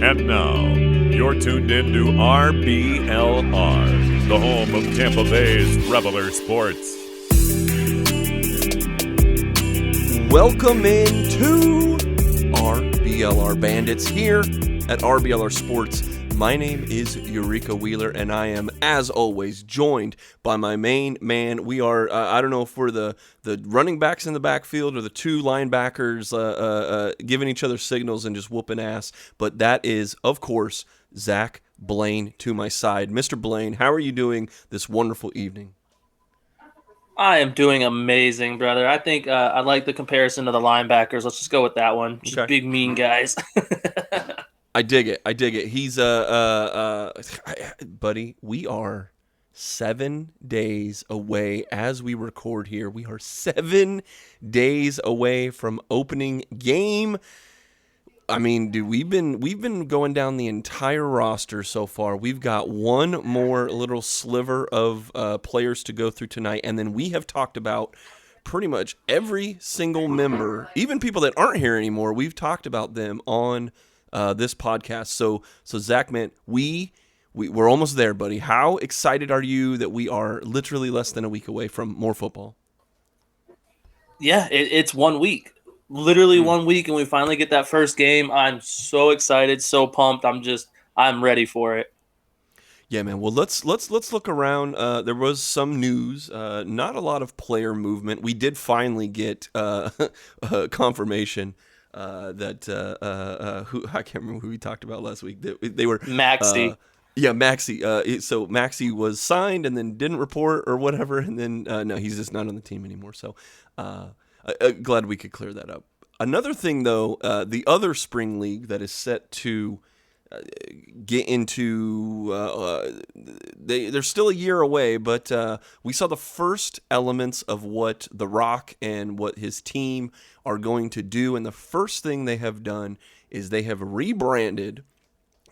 And now, you're tuned in to RBLR, the home of Tampa Bay's Reveler Sports. Welcome into RBLR Bandits here at RBLR Sports. My name is Eureka Wheeler, and I am, as always, joined by my main man. We are, I don't know if we're the running backs in the backfield or the two linebackers giving each other signals and just whooping ass, but that is, of course, Zach Blaine to my side. Mr. Blaine, how are you doing this wonderful evening? I am doing amazing, brother. I think I like the comparison to the linebackers. Let's just go with that one. Just Okay. big, mean guys. I dig it. He's buddy, we are 7 days away as we record here. We are 7 days away from opening game. I mean, dude, we've been going down the entire roster so far. We've got one more little sliver of players to go through tonight, and then we have talked about pretty much every single member, even people that aren't here anymore. We've talked about them on this podcast. So Zach, man, we're almost there, buddy. How excited are you that we are literally less than a week away from more football? Yeah, it's 1 week. Literally 1 week, and we finally get that first game. I'm so excited, so pumped. I'm ready for it. Yeah, man. Well, let's look around. There was some news. Not a lot of player movement. We did finally get confirmation that who I can't remember who we talked about last week. They were Maxey. Maxey. So Maxey was signed and then didn't report or whatever, and then no, he's just not on the team anymore. So glad we could clear that up. Another thing, though, the other spring league that is set to get into, they're still a year away, but we saw the first elements of what The Rock and what his team are going to do, and the first thing they have done is they have rebranded.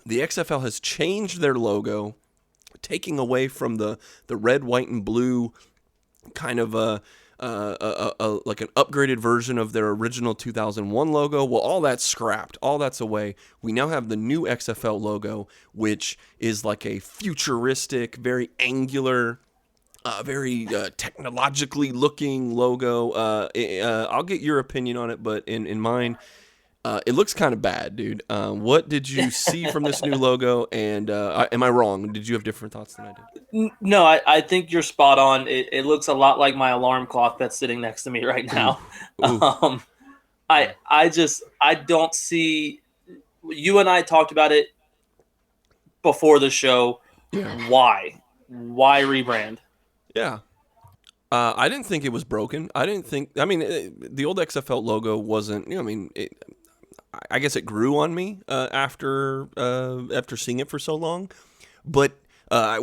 The XFL has changed their logo, taking away from the red, white, and blue kind of like an upgraded version of their original 2001 logo. Well, all that's scrapped. All that's away. We now have the new XFL logo, which is like a futuristic, very angular, very technologically looking logo. I'll get your opinion on it, but in mine, it looks kind of bad, dude. What did you see from this new logo? And am I wrong? Did you have different thoughts than I did? No, I think you're spot on. It looks a lot like my alarm clock that's sitting next to me right now. Ooh. I don't see. You and I talked about it before the show. Yeah. Why rebrand? Yeah. I didn't think it was broken. The old XFL logo wasn't, I guess it grew on me after seeing it for so long. But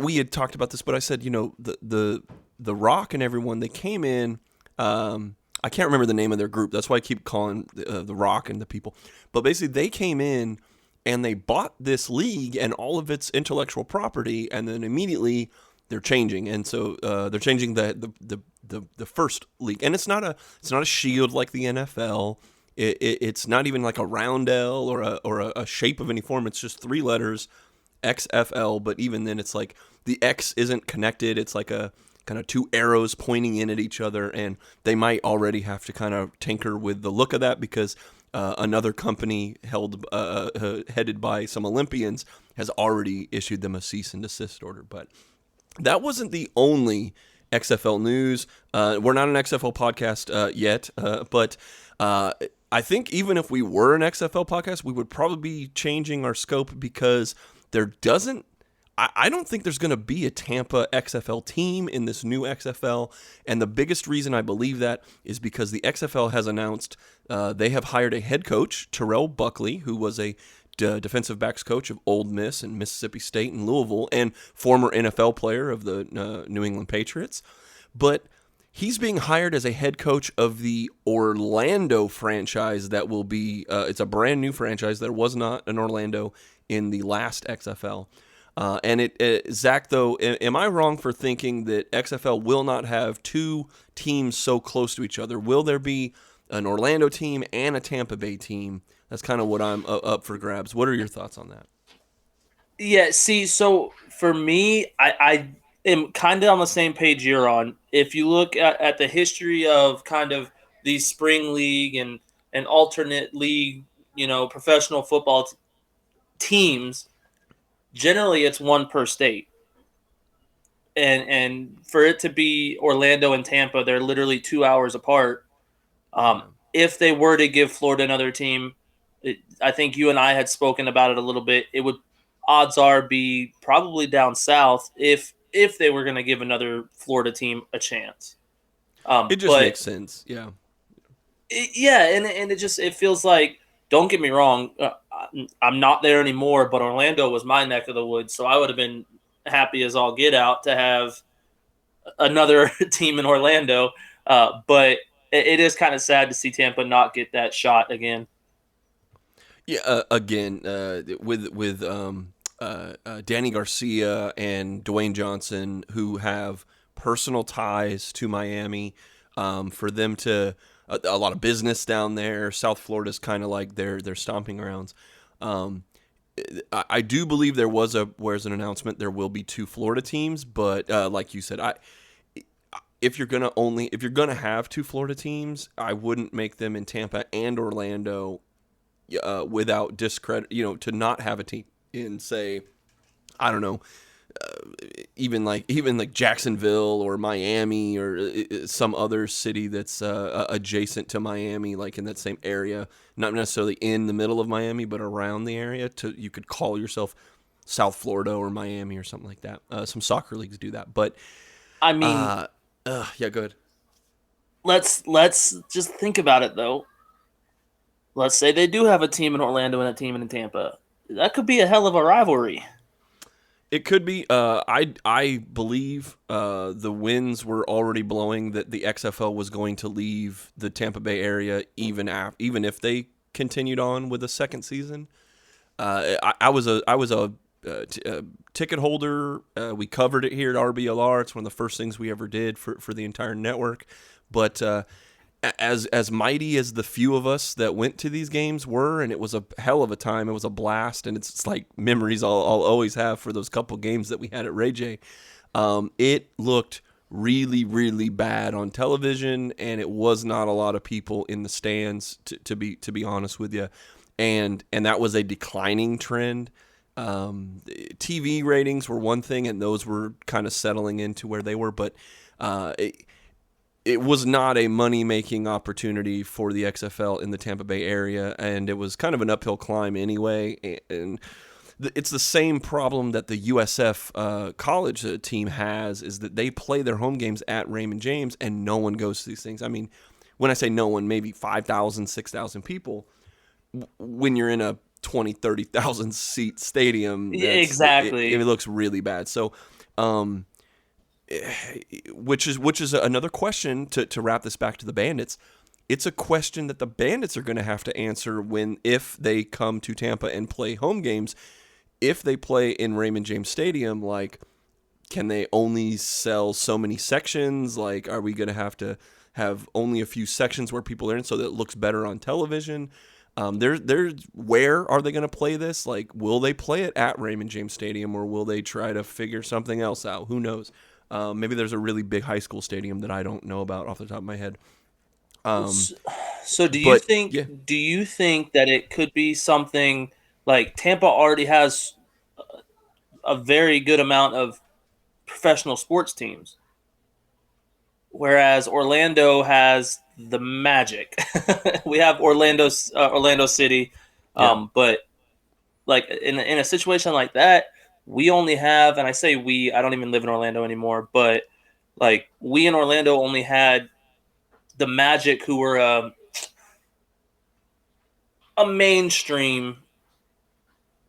we had talked about this, but I said, the Rock and everyone, they came in, I can't remember the name of their group. That's why I keep calling the Rock and the people. But basically they came in and they bought this league and all of its intellectual property, and then immediately they're changing. And so they're changing the first league. And it's not a shield like the NFL. It's not even like a roundel or a shape of any form. It's just three letters, XFL. But even then, it's like the X isn't connected. It's like a kind of two arrows pointing in at each other. And they might already have to kind of tinker with the look of that because another company headed by some Olympians has already issued them a cease and desist order. But that wasn't the only XFL news. We're not an XFL podcast yet, but I think even if we were an XFL podcast, we would probably be changing our scope because I don't think there's going to be a Tampa XFL team in this new XFL. And the biggest reason I believe that is because the XFL has announced they have hired a head coach, Terrell Buckley, who was a defensive backs coach of Ole Miss and Mississippi State and Louisville, and former NFL player of the New England Patriots. But he's being hired as a head coach of the Orlando franchise that will be, it's a brand new franchise. There was not an Orlando in the last XFL. Zach, though, am I wrong for thinking that XFL will not have two teams so close to each other? Will there be an Orlando team and a Tampa Bay team. That's kind of what I'm up for grabs. What are your thoughts on that? Yeah, see, so for me, I am kind of on the same page you're on. If you look at the history of kind of the spring league and alternate league, professional football teams, generally it's one per state. And for it to be Orlando and Tampa, they're literally 2 hours apart. If they were to give Florida another team, I think you and I had spoken about it a little bit. It would, odds are, be probably down south if they were going to give another Florida team a chance. It just makes sense, yeah. And it feels like, don't get me wrong, I'm not there anymore, but Orlando was my neck of the woods, so I would have been happy as all get out to have another team in Orlando. But it is kind of sad to see Tampa not get that shot again. Yeah, again, with Danny Garcia and Dwayne Johnson, who have personal ties to Miami, for them to a lot of business down there. South Florida's kind of like their stomping grounds. I do believe there's an announcement there will be 2 Florida teams, but like you said, if you're gonna have 2 Florida teams, I wouldn't make them in Tampa and Orlando without discredit. To not have a team in, say, I don't know, even like Jacksonville or Miami or some other city that's adjacent to Miami, like in that same area, not necessarily in the middle of Miami, but around the area. You could call yourself South Florida or Miami or something like that. Some soccer leagues do that, but I mean, yeah, go ahead. Let's just think about it though. Let's say they do have a team in Orlando and a team in Tampa. That could be a hell of a rivalry. It could be. I believe the winds were already blowing that the XFL was going to leave the Tampa Bay area even if they continued on with a second season. I was a ticket holder. We covered it here at RBLR. It's one of the first things we ever did for the entire network. But as mighty as the few of us that went to these games were, and it was a hell of a time. It was a blast, and it's like memories I'll always have for those couple games that we had at Ray J. It looked really, really bad on television, and it was not a lot of people in the stands, to be honest with you, and that was a declining trend. TV ratings were one thing, and those were kind of settling into where they were, but it was not a money-making opportunity for the XFL in the Tampa Bay area, and it was kind of an uphill climb anyway. And it's the same problem that the USF college team has, is that they play their home games at Raymond James, and no one goes to these things. I mean, when I say no one, maybe 5,000, 6,000 people. When you're in a 20, 30,000 seat stadium, exactly, it looks really bad. So, which is another question to wrap this back to the Bandits. It's a question that the Bandits are going to have to answer if they come to Tampa and play home games. If they play in Raymond James Stadium, like, can they only sell so many sections? Like, are we going to have only a few sections where people are in so that it looks better on television? Where are they going to play this? Like, will they play it at Raymond James Stadium, or will they try to figure something else out? Who knows? Maybe there's a really big high school stadium that I don't know about off the top of my head. So do you think that it could be something like Tampa already has a very good amount of professional sports teams, whereas Orlando has the Magic? We have Orlando City, but like in a situation like that, we only have, and I say we, I don't even live in Orlando anymore, but like we in Orlando only had the Magic, who were a mainstream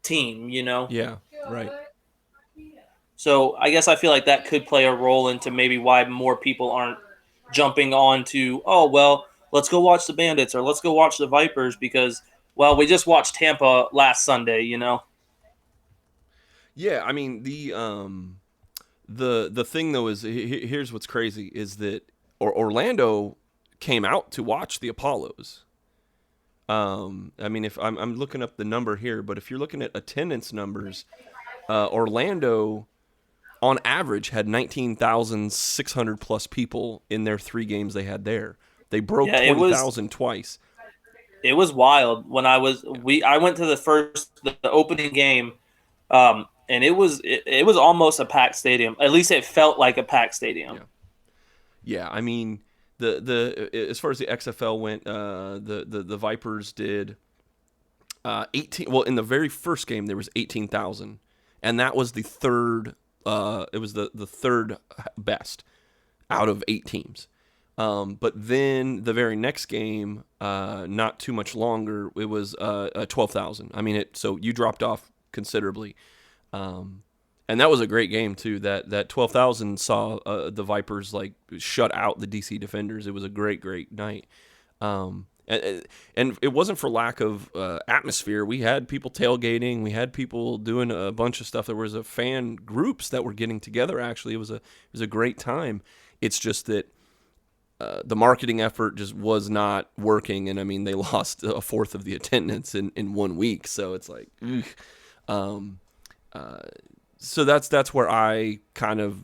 team, Yeah, right. So I guess I feel like that could play a role into maybe why more people aren't jumping on to, oh, well, let's go watch the Bandits or let's go watch the Vipers because, well, we just watched Tampa last Sunday, Yeah, I mean, the thing though is, here's what's crazy is that Orlando came out to watch the Apollos. I mean, if I'm looking up the number here, but if you're looking at attendance numbers, Orlando on average had 19,600 plus people in their 3 games they had there. They broke 20,000 twice. It was wild when I went to the opening game, and it was almost a packed stadium. At least it felt like a packed stadium. Yeah. I mean, the as far as the XFL went, the Vipers did 18. Well, in the very first game there was 18,000, and that was the third. It was the third best out of 8 teams. But then the very next game, not too much longer, it was 12,000. I mean, so you dropped off considerably. And that was a great game too. That 12,000 saw the Vipers like shut out the DC Defenders. It was a great night. And it wasn't for lack of atmosphere. We had people tailgating. We had people doing a bunch of stuff. There was a fan groups that were getting together. Actually, it was a great time. It's just that the marketing effort just was not working, and I mean they lost a fourth of the attendance in 1 week. So it's like, so that's where I kind of.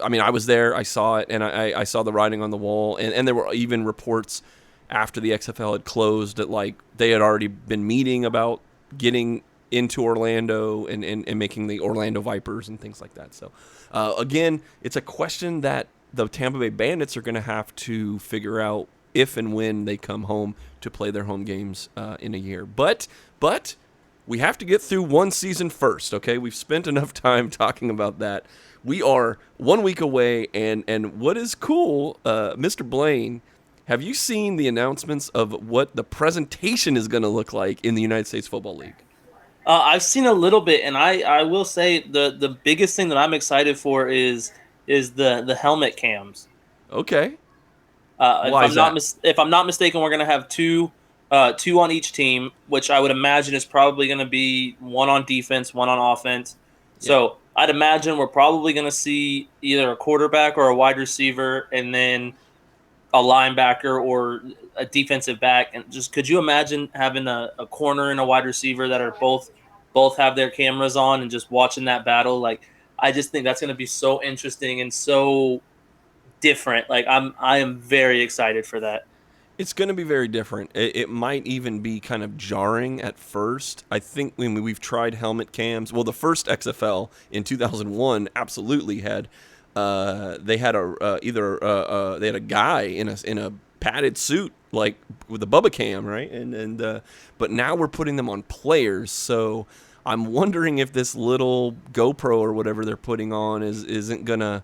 I mean, I was there, I saw it, and I saw the writing on the wall, and there were even reports after the XFL had closed that, like, they had already been meeting about getting into Orlando and making the Orlando Vipers and things like that. So, again, it's a question that the Tampa Bay Bandits are going to have to figure out if and when they come home to play their home games in a year. But we have to get through one season first, okay? We've spent enough time talking about that. We are 1 week away, and what is cool, Mr. Blaine, have you seen the announcements of what the presentation is going to look like in the United States Football League? I've seen a little bit, and I will say the biggest thing that I'm excited for is the helmet cams. Okay. If I'm not mistaken, we're going to have two on each team, which I would imagine is probably going to be one on defense, one on offense. Yeah. So I'd imagine we're probably going to see either a quarterback or a wide receiver, and then a linebacker or a defensive back. And just could you imagine having a corner and a wide receiver that are both have their cameras on and just watching that battle? Like, I just think that's going to be so interesting and so different. Like, I am very excited for that. It's going to be very different. It might even be kind of jarring at first. I think when we've tried helmet cams, well, the first XFL in 2001 absolutely had. They had a guy in a padded suit, like with a Bubba cam, right? But now we're putting them on players. So I'm wondering if this little GoPro or whatever they're putting on isn't gonna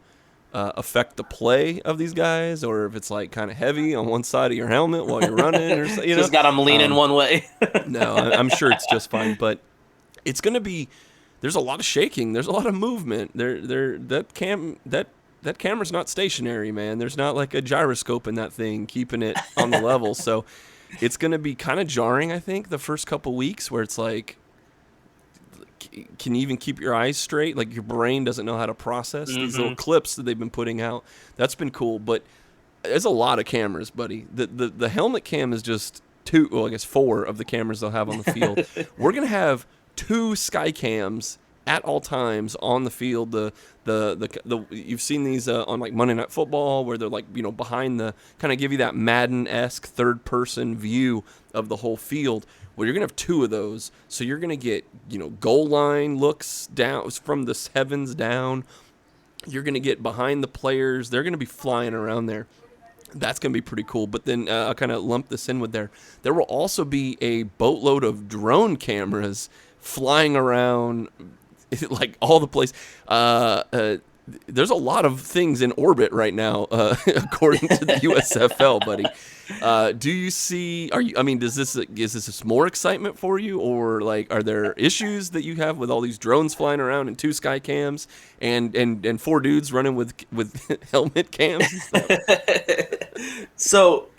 affect the play of these guys, or if it's like kind of heavy on one side of your helmet while you're running, or just got them leaning one way. No, I'm sure it's just fine, but it's gonna be. There's a lot of shaking. There's a lot of movement. That camera's not stationary, man. There's not like a gyroscope in that thing keeping it on the level. So it's gonna be kind of jarring, I think, the first couple weeks where it's like, can you even keep your eyes straight? Like your brain doesn't know how to process these little clips that they've been putting out. That's been cool, but there's a lot of cameras, buddy. The helmet cam is just 4 of the cameras they'll have on the field. We're gonna have 2 skycams at all times on the field. The you've seen these on like Monday Night Football where they're like, behind the kind of give you that Madden-esque third person view of the whole field. Well, you're gonna have 2 of those, so you're gonna get goal line looks down from the heavens down. You're gonna get behind the players. They're gonna be flying around there. That's going to be pretty cool. But then I'll kind of lump this in with there will also be a boatload of drone cameras flying around like all the place. There's a lot of things in orbit right now, according to the USFL, buddy. Do you see? Is this more excitement for you, or like, are there issues that you have with all these drones flying around and 2 sky cams and 4 dudes running with helmet cams and stuff? So,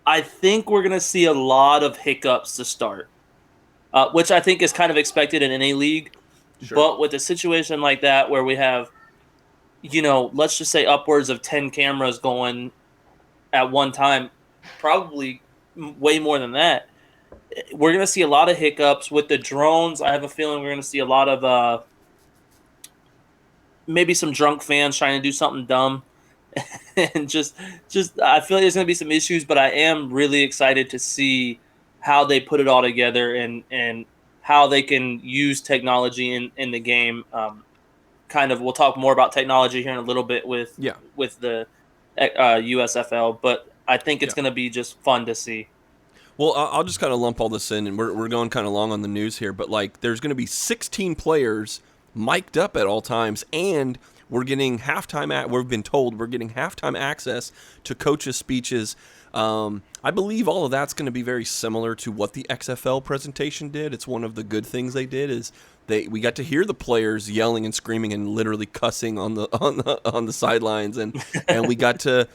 I think we're gonna see a lot of hiccups to start, which I think is kind of expected in any league. Sure. But with a situation like that where we have, let's just say upwards of 10 cameras going at one time, probably way more than that. We're going to see a lot of hiccups with the drones. I have a feeling we're going to see a lot of maybe some drunk fans trying to do something dumb. And just I feel like there's going to be some issues, but I am really excited to see how they put it all together and how they can use technology in the game. Kind of, we'll talk more about technology here in a little bit with Yeah. the USFL, but I think it's going to be just fun to see. Well, I'll just kind of lump all this in, and we're going kind of long on the news here, but like there's going to be 16 players mic'd up at all times, and we're getting we've been told we're getting halftime access to coaches' speeches. I believe all of that's going to be very similar to what the XFL presentation did. It's one of the good things they did is we got to hear the players yelling and screaming and literally cussing on the sidelines, and we got to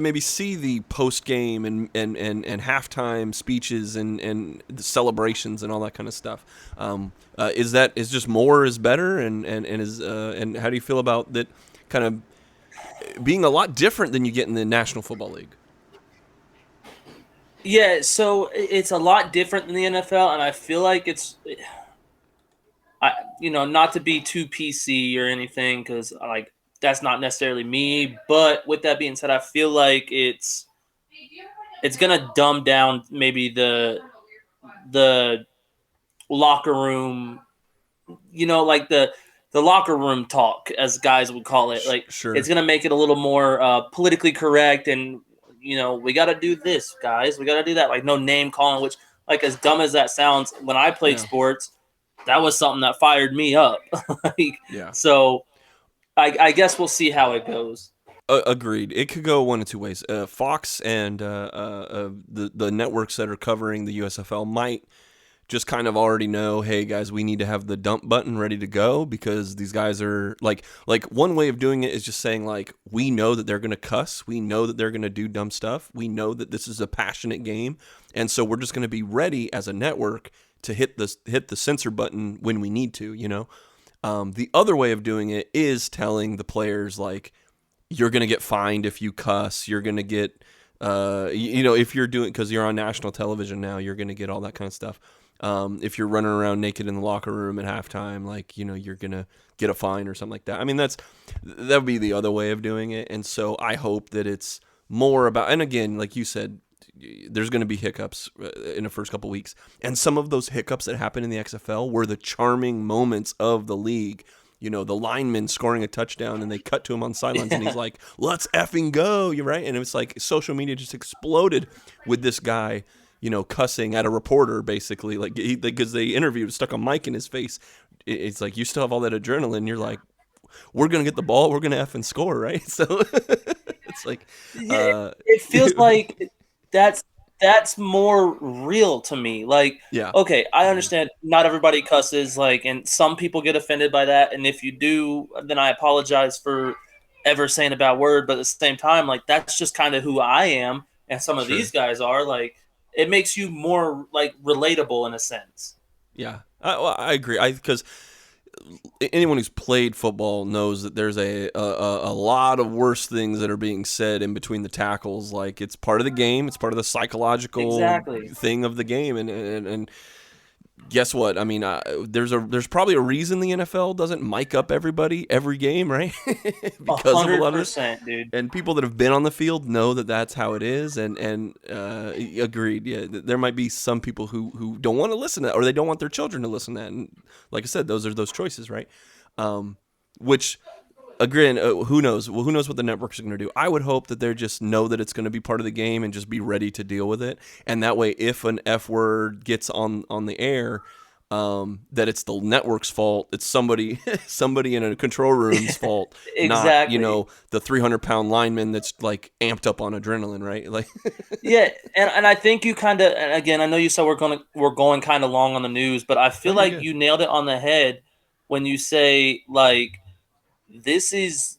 maybe see the post game and halftime speeches and the celebrations and all that kind of stuff. Is just more is better, and how do you feel about that kind of being a lot different than you get in the National Football League? Yeah, so it's a lot different than the NFL, and I feel like not to be too PC or anything, because like that's not necessarily me. But with that being said, I feel like it's gonna dumb down maybe the locker room, like the locker room talk, as guys would call it. Like, Sure. It's gonna make it a little more politically correct, and we got to do this, guys. We got to do that. Like, no name calling, which, like, as dumb as that sounds, when I played sports, that was something that fired me up. So I guess we'll see how it goes. Agreed. It could go one of two ways. Fox and the networks that are covering the USFL might just kind of already know, hey guys, we need to have the dump button ready to go, because these guys are like one way of doing it is just saying, like, we know that they're going to cuss, we know that they're going to do dumb stuff, we know that this is a passionate game, and so we're just going to be ready as a network to hit the censor button when we need to. The other way of doing it is telling the players, like, you're going to get fined if you cuss, you're going to get if you're doing, because you're on national television now, you're going to get all that kind of stuff. If you're running around naked in the locker room at halftime, like, you're going to get a fine or something like that. I mean, that would be the other way of doing it. And so I hope that it's more about, and again, like you said, there's going to be hiccups in the first couple weeks. And some of those hiccups that happen in the XFL were the charming moments of the league. The lineman scoring a touchdown and they cut to him on the sidelines and he's like, let's effing go. You're right. And it was like social media just exploded with this guy, cussing at a reporter, basically, like, because they interviewed, stuck a mic in his face. It's like, you still have all that adrenaline. You're like, we're going to get the ball. We're going to effing score, right? So it's like, it feels like that's more real to me. Like, okay, I understand not everybody cusses, like, and some people get offended by that. And if you do, then I apologize for ever saying a bad word. But at the same time, like, that's just kind of who I am. And some of these guys are, like, it makes you more, like, relatable in a sense. Yeah, I agree. Because anyone who's played football knows that there's a lot of worse things that are being said in between the tackles. Like, it's part of the game. It's part of the psychological thing of the game. And guess what? I mean, there's probably a reason the NFL doesn't mic up everybody every game, right? Because 100%, of a lot of this. Dude. And people that have been on the field know that that's how it is. And agreed. Yeah, there might be some people who don't want to listen to that, or they don't want their children to listen to that. And like I said, those are those choices, right? Which, again, who knows? Well, who knows what the networks are going to do? I would hope that they just know that it's going to be part of the game and just be ready to deal with it. And that way, if an F word gets on the air, that it's the network's fault. It's somebody in a control room's fault, exactly. Not the 300-pound lineman that's like amped up on adrenaline, right? Like, yeah, and I think you kind of, again, I know you said we're going kind of long on the news, but I feel like you nailed it on the head when you say, like, this is,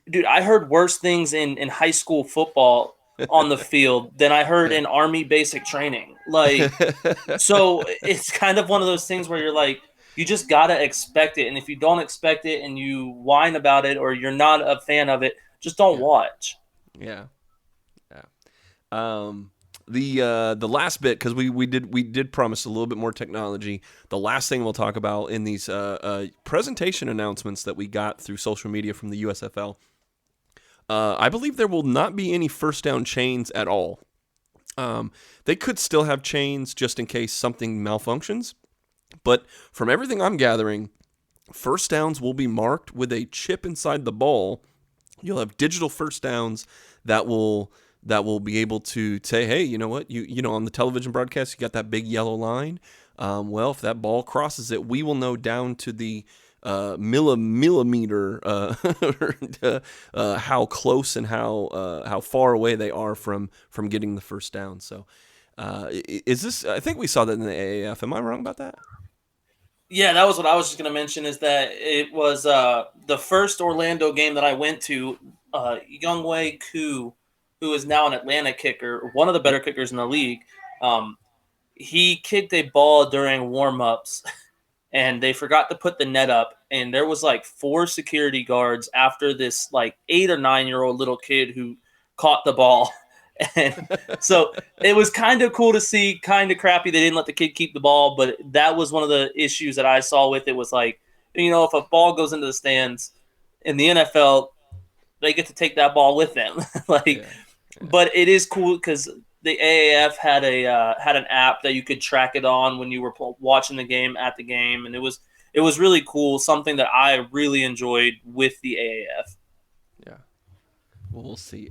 dude, I heard worse things in high school football on the field than I heard in Army basic training. Like, so it's kind of one of those things where you're like, you just got to expect it. And if you don't expect it and you whine about it or you're not a fan of it, just don't watch. Yeah. The last bit, because we did promise a little bit more technology. The last thing we'll talk about in these presentation announcements that we got through social media from the USFL. I believe there will not be any first down chains at all. They could still have chains just in case something malfunctions, but from everything I'm gathering, first downs will be marked with a chip inside the ball. You'll have digital first downs that will be able to say, hey, you know what, you know, on the television broadcast, you got that big yellow line. Well, if that ball crosses it, we will know down to the millimeter how close and how far away they are from getting the first down. So, is this? I think we saw that in the AAF. Am I wrong about that? Yeah, that was what I was just going to mention. Is that it was the first Orlando game that I went to. Youngwei Koo, who is now an Atlanta kicker, one of the better kickers in the league. He kicked a ball during warm-ups, and they forgot to put the net up. And there was like 4 security guards after this like 8 or 9-year-old little kid who caught the ball. And so it was kind of cool to see, kind of crappy they didn't let the kid keep the ball. But that was one of the issues that I saw with it was like, you know, if a ball goes into the stands in the NFL, they get to take that ball with them. Yeah. But it is cool because the AAF had an app that you could track it on when you were watching the game at the game, and it was really cool. Something that I really enjoyed with the AAF. Yeah, well, we'll see.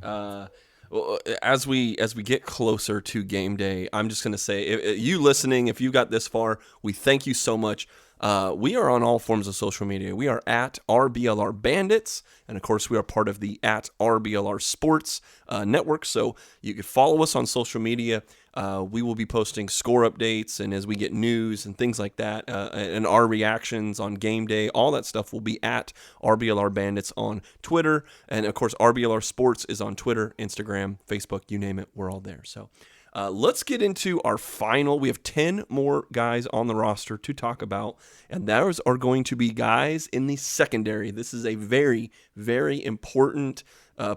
As we get closer to game day, I'm just going to say, if you listening, if you got this far, we thank you so much. We are on all forms of social media. We are at RBLR Bandits, and of course, we are part of the at RBLR Sports network. So you can follow us on social media. We will be posting score updates, and as we get news and things like that, and our reactions on game day, all that stuff will be at RBLR Bandits on Twitter, and of course, RBLR Sports is on Twitter, Instagram, Facebook, you name it, we're all there. So. Let's get into our final. We have 10 more guys on the roster to talk about, and those are going to be guys in the secondary. This is a very, very important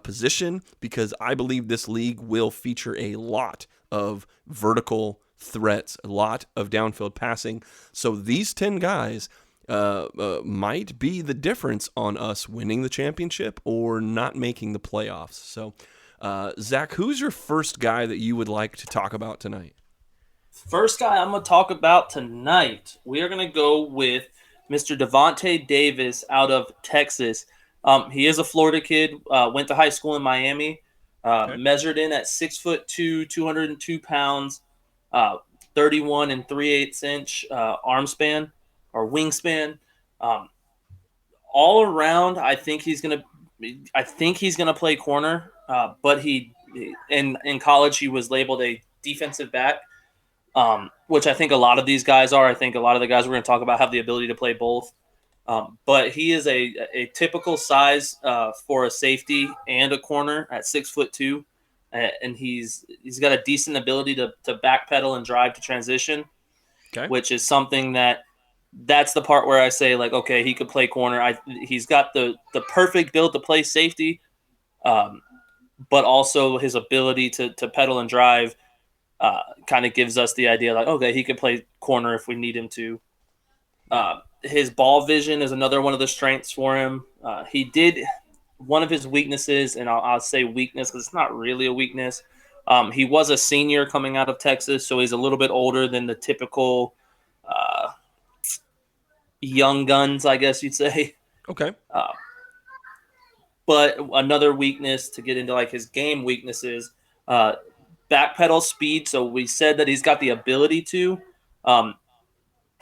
position because I believe this league will feature a lot of vertical threats, a lot of downfield passing. So these 10 guys might be the difference on us winning the championship or not making the playoffs. So Zach, who's your first guy that you would like to talk about tonight? First guy I'm going to talk about tonight, we are going to go with Mr. Devontae Davis out of Texas. He is a Florida kid, went to high school in Miami, measured in at 6'2", 202 pounds, 31 3/8 inch arm span or wingspan. All around, I think he's going to play corner. But he in college he was labeled a defensive back, which I think a lot of these guys are. I think a lot of the guys we're going to talk about have the ability to play both. But he is a typical size for a safety and a corner at 6'2", and he's got a decent ability to backpedal and drive to transition, which is something that's the part where I say like, okay, he could play corner. He's got the perfect build to play safety. But also his ability to pedal and drive kind of gives us the idea like, okay, he could play corner if we need him to. His ball vision is another one of the strengths for him. He did one of his weaknesses, and I'll say weakness because it's not really a weakness. He was a senior coming out of Texas, so he's a little bit older than the typical young guns, I guess you'd say. Okay. But another weakness to get into like his game weaknesses, backpedal speed. So we said that he's got the ability to.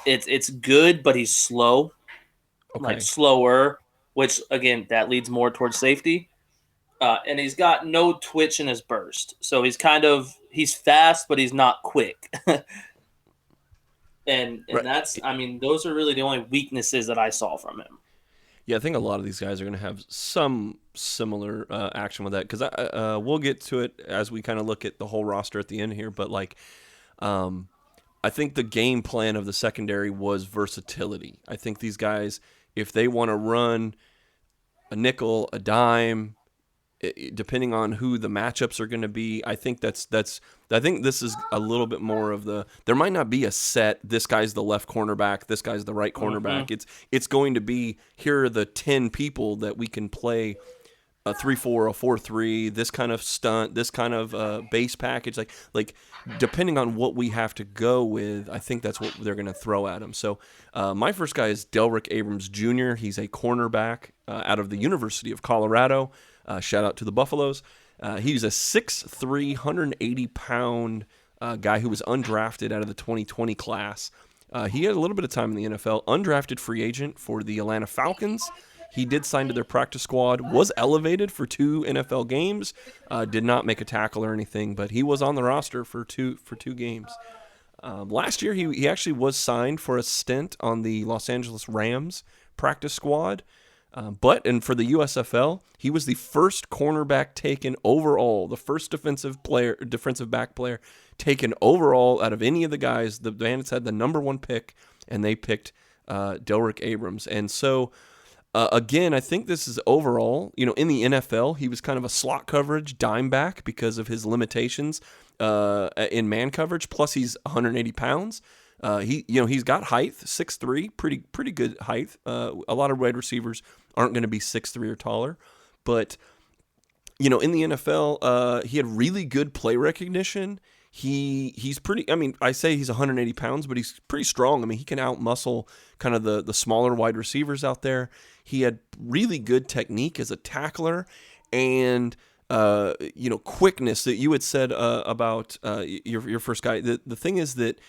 It's good, but he's slow, like slower, which again that leads more towards safety. And he's got no twitch in his burst, so he's fast, but he's not quick. and right. Those are really the only weaknesses that I saw from him. Yeah, I think a lot of these guys are going to have some similar action with that because we'll get to it as we kind of look at the whole roster at the end here. But like, I think the game plan of the secondary was versatility. I think these guys, if they want to run a nickel, a dime, depending on who the matchups are going to be, I think I think this is a little bit more of there might not be a set, this guy's the left cornerback, this guy's the right cornerback. It's going to be, here are the 10 people that we can play a 3-4, a 4-3, this kind of stunt, this kind of base package. Like depending on what we have to go with, I think that's what they're going to throw at him. So my first guy is Delrick Abrams Jr. He's a cornerback out of the University of Colorado. Shout out to the Buffaloes. He's a 6'3", 180-pound guy who was undrafted out of the 2020 class. He had a little bit of time in the NFL. Undrafted free agent for the Atlanta Falcons. He did sign to their practice squad, was elevated for 2 NFL games, did not make a tackle or anything, but he was on the roster for two games. Last year, he actually was signed for a stint on the Los Angeles Rams practice squad. But for the USFL, he was the first cornerback taken overall, the first defensive back player taken overall out of any of the guys. The Bandits had the number 1 pick, and they picked Delrick Abrams. And so, again, I think this is overall, in the NFL, he was kind of a slot coverage dime back because of his limitations in man coverage. Plus, he's 180 pounds. He's got height, 6'3", pretty good height. A lot of wide receivers aren't going to be 6'3" or taller, but in the NFL, he had really good play recognition. He's pretty. I mean, I say he's 180 pounds, but he's pretty strong. I mean, he can outmuscle kind of the smaller wide receivers out there. He had really good technique as a tackler, and quickness that you had said about your first guy. The thing is that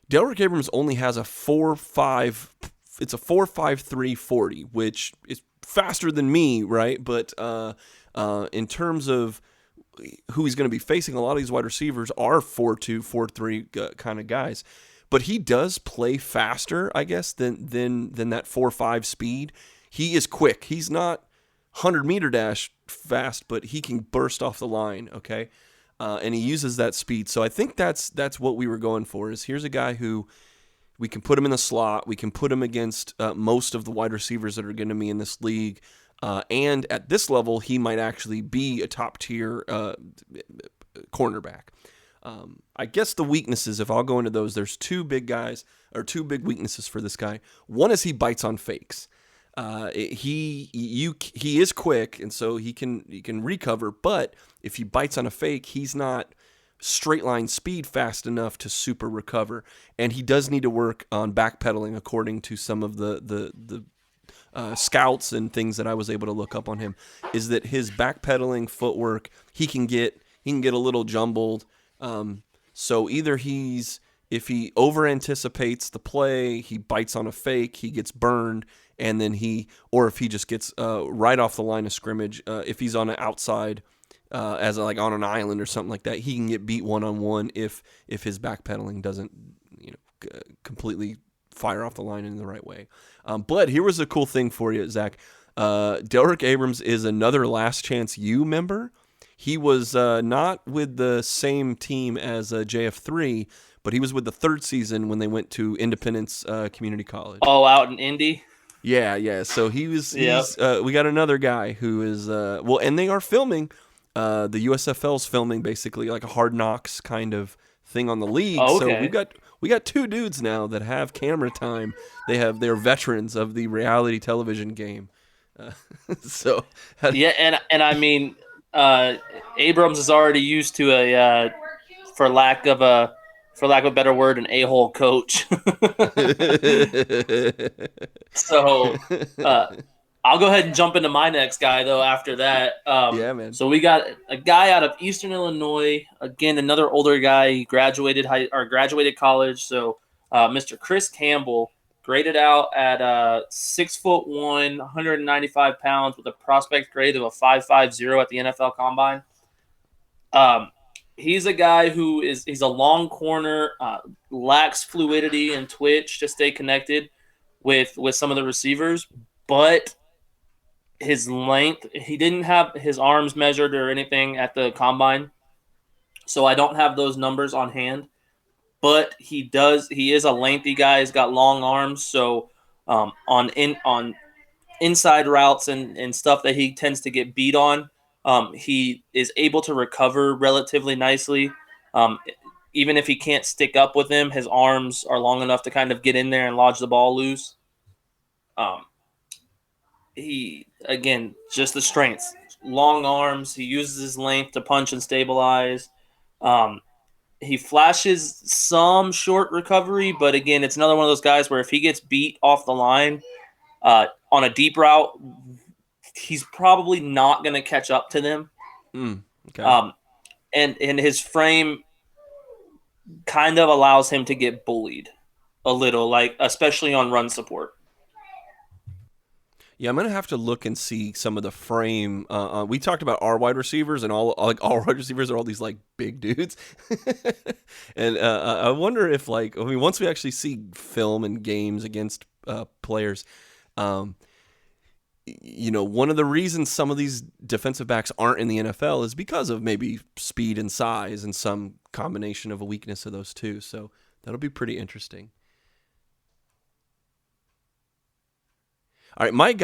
Delrick Abrams only has a 4.5. It's a 4.53 40, which is faster than me, right? But in terms of who he's going to be facing, a lot of these wide receivers are 4.2, 4.3 kind of guys. But he does play faster, I guess, than that 4.5 speed. He is quick. He's not 100-meter dash fast, but he can burst off the line, okay? And he uses that speed. So I think that's what we were going for, is here's a guy who we can put him in the slot. We can put him against most of the wide receivers that are going to be in this league. And at this level, he might actually be a top-tier cornerback. I guess the weaknesses, if I'll go into those, there's 2 big weaknesses for this guy. One is he bites on fakes. He is quick, and so he can recover. But if he bites on a fake, he's not straight line speed fast enough to super recover, and he does need to work on backpedaling, according to some of the scouts and things that I was able to look up on him. Is that his backpedaling footwork, he can get a little jumbled. So either if he over anticipates the play, he bites on a fake, he gets burned. And then or if he just gets right off the line of scrimmage, if he's on the outside, as like on an island or something like that, he can get beat one-on-one if his backpedaling doesn't, completely fire off the line in the right way. But here was a cool thing for you, Zach. Delrick Abrams is another Last Chance U member. He was not with the same team as JF3, but he was with the 3rd season when they went to Independence Community College. Oh, out in Indy. Yeah. So he's we got another guy who is and they are filming. The USFL's filming basically like a Hard Knocks kind of thing on the league. Oh, okay. So we got 2 dudes now that have camera time. They're veterans of the reality television game. And I mean, Abrams is already used to a for lack of a better word, an a-hole coach. So I'll go ahead and jump into my next guy, though, after that. Yeah, man. So we got a guy out of Eastern Illinois. Again, another older guy. He graduated college. So Mr. Chris Campbell graded out at 6'1", 195 pounds with a prospect grade of a 5.50 at the NFL Combine. He's a guy he's a long corner, lacks fluidity and twitch to stay connected with some of the receivers, but his length, he didn't have his arms measured or anything at the Combine, so I don't have those numbers on hand. But he is a lengthy guy. He's got long arms, so on inside routes and stuff that he tends to get beat on, He is able to recover relatively nicely. Um, Even if he can't stick up with him, his arms are long enough to kind of get in there and lodge the ball loose. He, again, just the strengths. Long arms. He uses his length to punch and stabilize. He flashes some short recovery, but again, it's another one of those guys where if he gets beat off the line on a deep route, he's probably not going to catch up to them. Okay. And his frame kind of allows him to get bullied a little, like especially on run support. Yeah, I'm gonna have to look and see some of the frame. We talked about our wide receivers, and all wide receivers are all these like big dudes, and I wonder if once we actually see film and games against players, one of the reasons some of these defensive backs aren't in the NFL is because of maybe speed and size and some combination of a weakness of those two. So that'll be pretty interesting. All right, my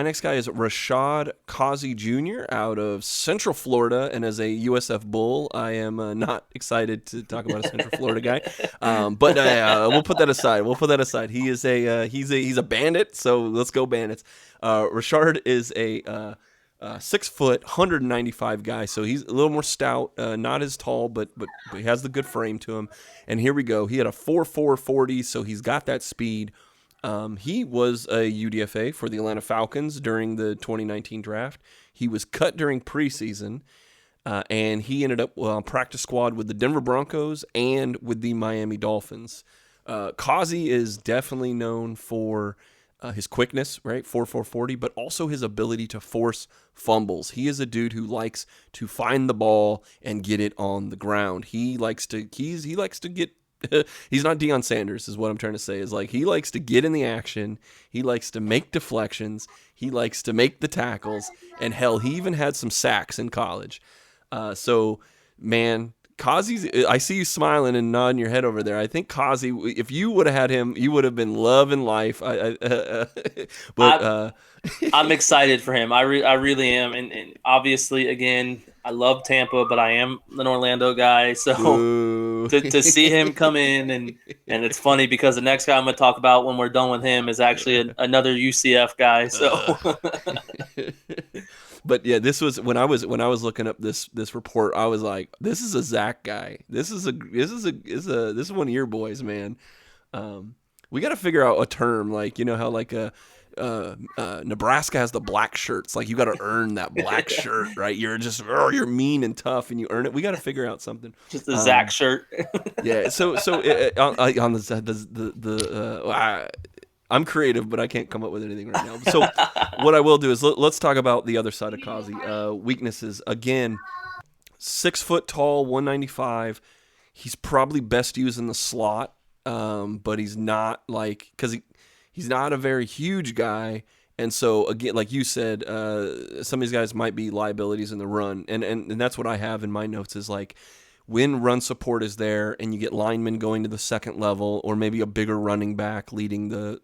next guy is Rashad Causey Jr. out of Central Florida, and as a USF Bull, I am not excited to talk about a Central Florida guy, but we'll put that aside. He is he's a bandit, so let's go Bandits. Rashad is a 6 foot, 195 guy, so he's a little more stout, not as tall, but he has the good frame to him. And here we go. He had a 4.4 40, so he's got that speed. He was a UDFA for the Atlanta Falcons during the 2019 draft. He was cut during preseason, and he ended up on practice squad with the Denver Broncos and with the Miami Dolphins. Causey is definitely known for his quickness, right, 4.4 40, but also his ability to force fumbles. He is a dude who likes to find the ball and get it on the ground. He likes to get. He's not Deion Sanders, is what I'm trying to say. Is like he likes to get in the action. He likes to make deflections. He likes to make the tackles. And hell, he even had some sacks in college. So, man, Causey's. I see you smiling and nodding your head over there. I think Causey, if you would have had him, you would have been loving life. But I'm excited for him. I really am. And obviously, again, I love Tampa, but I am an Orlando guy. So to see him come in, and it's funny because the next guy I'm going to talk about when we're done with him is actually another UCF guy. So, but yeah, this was when I was looking up this report. I was like, this is a Zach guy. This is one of your boys, man. We got to figure out a term, like how like Nebraska has the black shirts. Like you got to earn that black shirt, right? You're just you're mean and tough, and you earn it. We got to figure out something. Just a Zach shirt. Yeah. So on I'm creative, but I can't come up with anything right now. So what I will do is let's talk about the other side of Causey. Weaknesses again. 6 foot tall, 195. He's probably best used in the slot, but he's not because he's not a very huge guy. And so, again, like you said, some of these guys might be liabilities in the run. And that's what I have in my notes is like when run support is there and you get linemen going to the second level or maybe a bigger running back leading the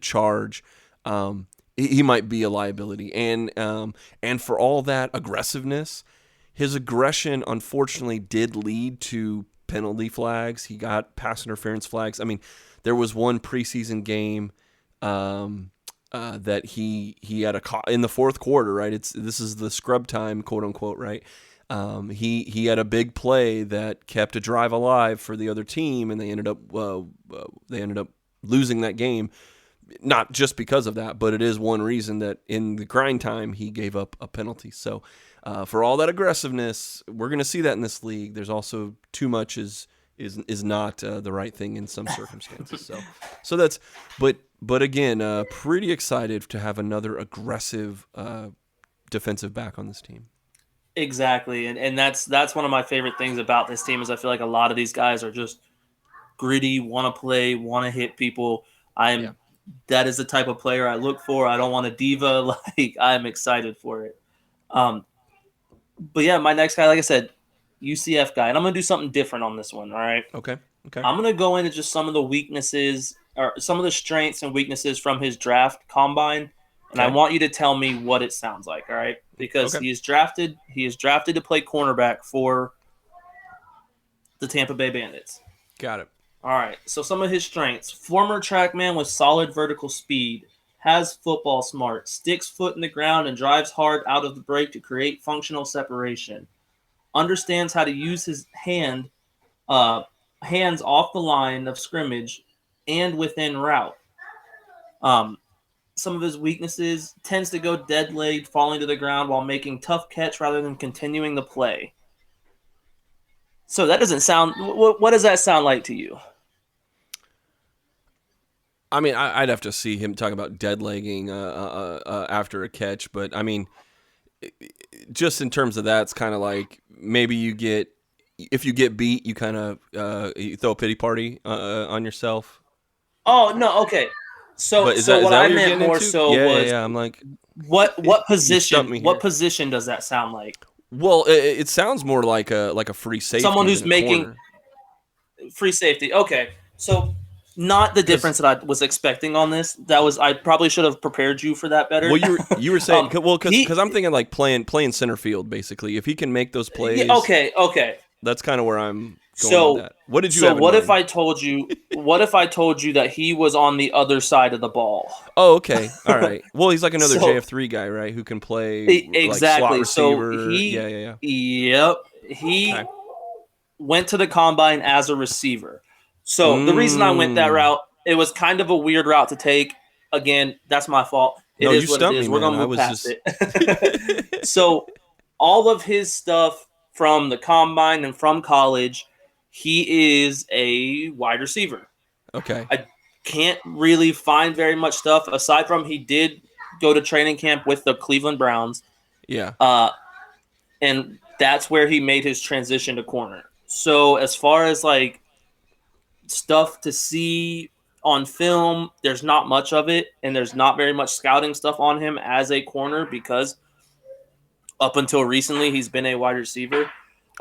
charge, he might be a liability. And for all that aggressiveness, his aggression, unfortunately, did lead to penalty flags. He got pass interference flags. I mean, there was one preseason game that he had in the fourth quarter, right? This is the scrub time, quote unquote, right? He had a big play that kept a drive alive for the other team, and they ended up losing that game. Not just because of that, but it is one reason that in the grind time he gave up a penalty. So for all that aggressiveness, we're going to see that in this league. There's also too much is not the right thing in some circumstances. So that's but again, pretty excited to have another aggressive defensive back on this team. Exactly, and that's one of my favorite things about this team is I feel like a lot of these guys are just gritty, want to play, want to hit people. That is the type of player I look for. I don't want a diva. Like I'm excited for it. But yeah, my next guy, like I said, UCF guy, and I'm gonna do something different on this one. All right. Okay. I'm gonna go into just some of the weaknesses or some of the strengths and weaknesses from his draft combine, and I want you to tell me what it sounds like. All right, because Okay. he is drafted to play cornerback for the Tampa Bay Bandits. Got it. All right, so some of his strengths: former trackman with solid vertical speed, has football smart, sticks foot in the ground and drives hard out of the break to create functional separation, understands how to use his hands off the line of scrimmage and within route. Some of his weaknesses: tends to go dead legged, falling to the ground while making tough catch rather than continuing the play. So that doesn't sound. What does that sound like to you? I mean, I'd have to see him talk about dead legging after a catch, but I mean, just in terms of that, it's kind of like maybe if you get beat, you kind of you throw a pity party on yourself. Oh no, okay. So But is so that what I what you're meant getting more into? so was Yeah. I'm like, what you stumped position me what here. position does that sound like? Well, it sounds more like a free safety Someone who's than a making corner. free safety. Okay, so not the 'Cause, difference that I was expecting on this. That was I probably should have prepared you for that better. well, you were saying He because I'm thinking like playing center field basically. If he can make those plays, yeah, okay. that's kind of where I'm going So with that. What did you so have in what if mind? I told you that he was on the other side of the ball? Oh, okay, all right. Well, he's like another So JF3 guy, right? Who can play like slot exactly. So receiver. Yeah. yep, he Okay. went to the combine as a receiver. So the reason I went that Mm. route, it was kind of a weird route to take. Again, that's my fault. It No, you is what it stumped me, is. We're man. gonna I move was past just it. So all of his stuff from the combine and from college, he is a wide receiver. okay. I can't really find very much stuff aside from he did go to training camp with the Cleveland Browns. Yeah. And that's where he made his transition to corner. So as far as like stuff to see on film, there's not much of it, and there's not very much scouting stuff on him as a corner because up until recently he's been a wide receiver.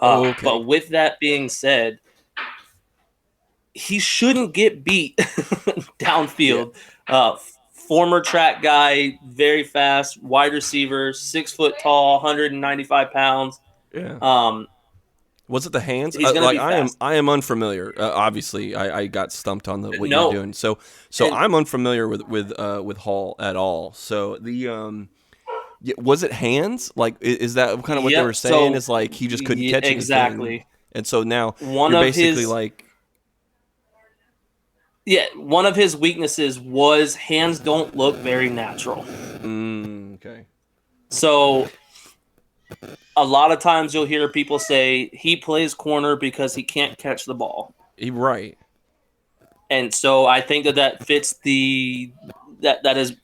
Okay. But with that being said, he shouldn't get beat downfield. Former track guy, very fast, wide receiver, 6 foot tall, 195 pounds. Yeah. Was it the hands? He's gonna Like be fast. I am unfamiliar. Obviously, I got stumped on what you were No, doing. So and I'm unfamiliar with Hall at all. So was it hands? Like is that kind of what they were yep. saying? So Is like he just couldn't catch anything, exactly. and so now One you're of basically his like, one of his weaknesses was hands don't look very natural. okay, So a lot of times you'll hear people say he plays corner because he can't catch the ball. right, And so I think that fits that is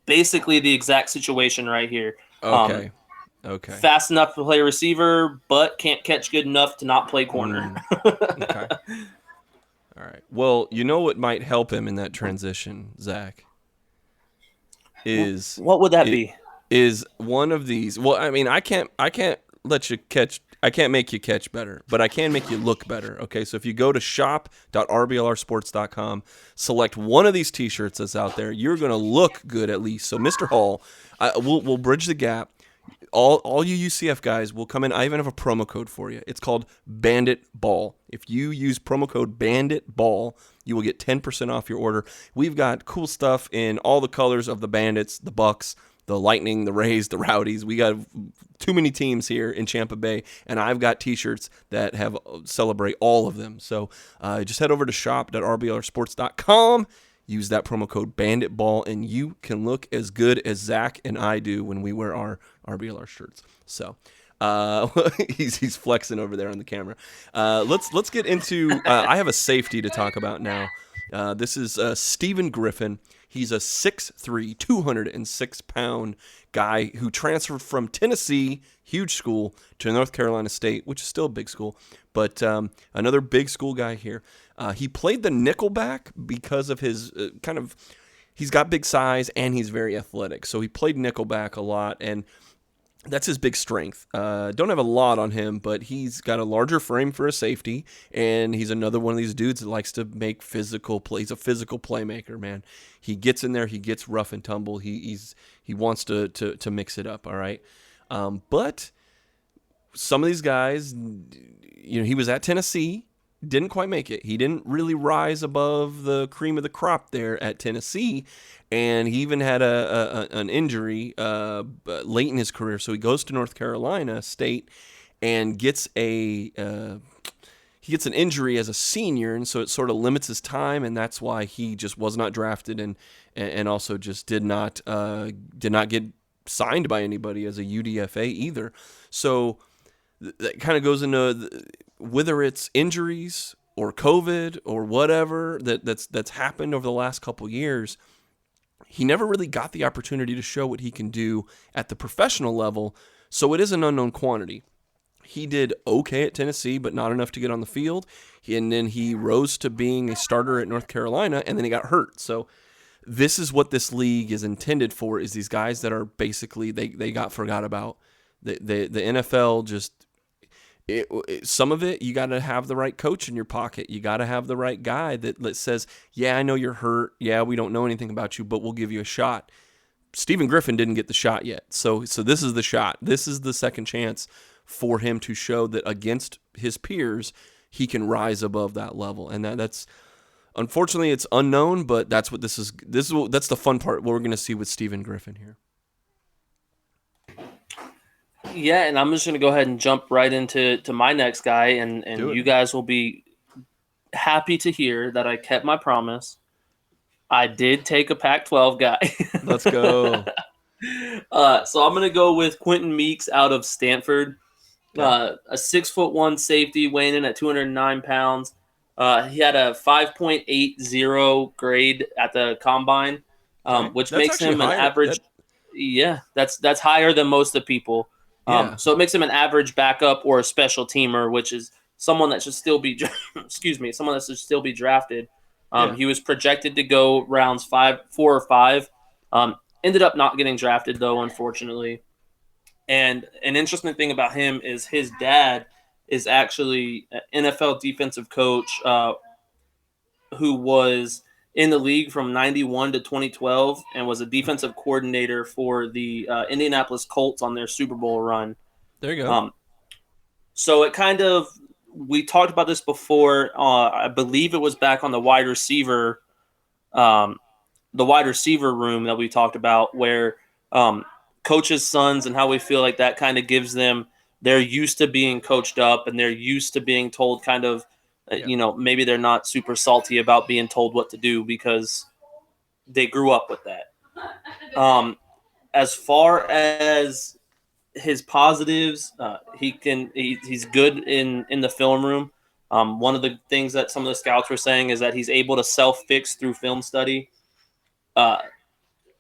basically the exact situation right here. okay. Fast enough to play receiver, but can't catch good enough to not play corner. Okay. All right. Well, you know what might help him in that transition, Zach, is What would that it be? is one of these. Well, I mean, I can't let you catch. I can't make you catch better, but I can make you look better. Okay, so if you go to shop.rblrsports.com, select one of these T-shirts that's out there, you're gonna look good at least. So, Mr. Hall, we'll bridge the gap. All you UCF guys will come in. I even have a promo code for you. It's called Bandit Ball. If you use promo code Bandit Ball, you will get 10% off your order. We've got cool stuff in all the colors of the Bandits, the Bucks, the Lightning, the Rays, the Rowdies. We got too many teams here in Tampa Bay, and I've got T-shirts that have celebrate all of them. So just head over to shop.rblrsports.com. Use that promo code BanditBall, and you can look as good as Zach and I do when we wear our RBLR shirts. So he's flexing over there on the camera. Let's get into. I have a safety to talk about now. This is Stephen Griffin. He's a 6'3", 206-pound guy who transferred from Tennessee, huge school, to North Carolina State, which is still a big school, but another big school guy here. He played the nickelback because of his he's got big size and he's very athletic. So he played nickelback a lot, and That's his big strength. Don't have a lot on him, but he's got a larger frame for a safety, and he's another one of these dudes that likes to make physical plays. He's a physical playmaker, man. He gets in there, he gets rough and tumble. He wants to mix it up. All right, but some of these guys, he was at Tennessee, didn't quite make it. He didn't really rise above the cream of the crop there at Tennessee, and he even had an injury late in his career. So he goes to North Carolina State and gets an injury as a senior, and so it sort of limits his time, and that's why he just was not drafted and also just did not get signed by anybody as a UDFA either. So that kind of goes into whether it's injuries or COVID or whatever that's happened over the last couple years. He never really got the opportunity to show what he can do at the professional level, so it is an unknown quantity. He did okay at Tennessee, but not enough to get on the field, and then he rose to being a starter at North Carolina, and then he got hurt. So this is what this league is intended for, is these guys that are basically, they got forgot about. The NFL just... some of it, you got to have the right coach in your pocket. You got to have the right guy that says, yeah, I know you're hurt. Yeah, we don't know anything about you, but we'll give you a shot. Stephen Griffin didn't get the shot yet. So this is the shot. This is the second chance for him to show that against his peers, he can rise above that level. And that's, unfortunately, it's unknown, but that's what this is. That's the fun part, what we're going to see with Stephen Griffin here. Yeah, and I'm just going to go ahead and jump right into my next guy, and you guys will be happy to hear that I kept my promise. I did take a Pac-12 guy. Let's go. So I'm going to go with Quentin Meeks out of Stanford, a 6'1" safety weighing in at 209 pounds. He had a 5.80 grade at the combine, which makes him an average. Yeah, that's higher than most of the people. So it makes him an average backup or a special teamer, which is someone that should still be, someone that should still be drafted. He was projected to go rounds 4 or 5. Ended up not getting drafted though, unfortunately. And an interesting thing about him is his dad is actually an NFL defensive coach who was in the league from 91 to 2012 and was a defensive coordinator for the Indianapolis Colts on their Super Bowl run. There you go. So it kind of, we talked about this before. I believe it was back on the wide receiver room that we talked about, where coaches' sons and how we feel like that kind of gives them, they're used to being coached up and they're used to being told kind of, maybe they're not super salty about being told what to do because they grew up with that. As far as his positives, he's good in the film room. One of the things that some of the scouts were saying is that he's able to self-fix through film study.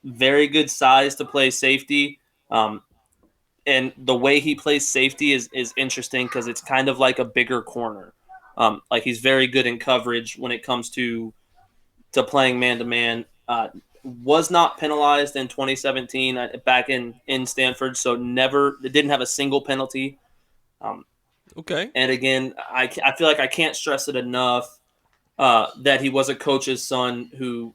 Very good size to play safety. And the way he plays safety is interesting because it's kind of like a bigger corner. Like he's very good in coverage when it comes to playing man-to-man. Was not penalized in 2017 back in Stanford, so didn't have a single penalty. Okay. And again, I feel like I can't stress it enough that he was a coach's son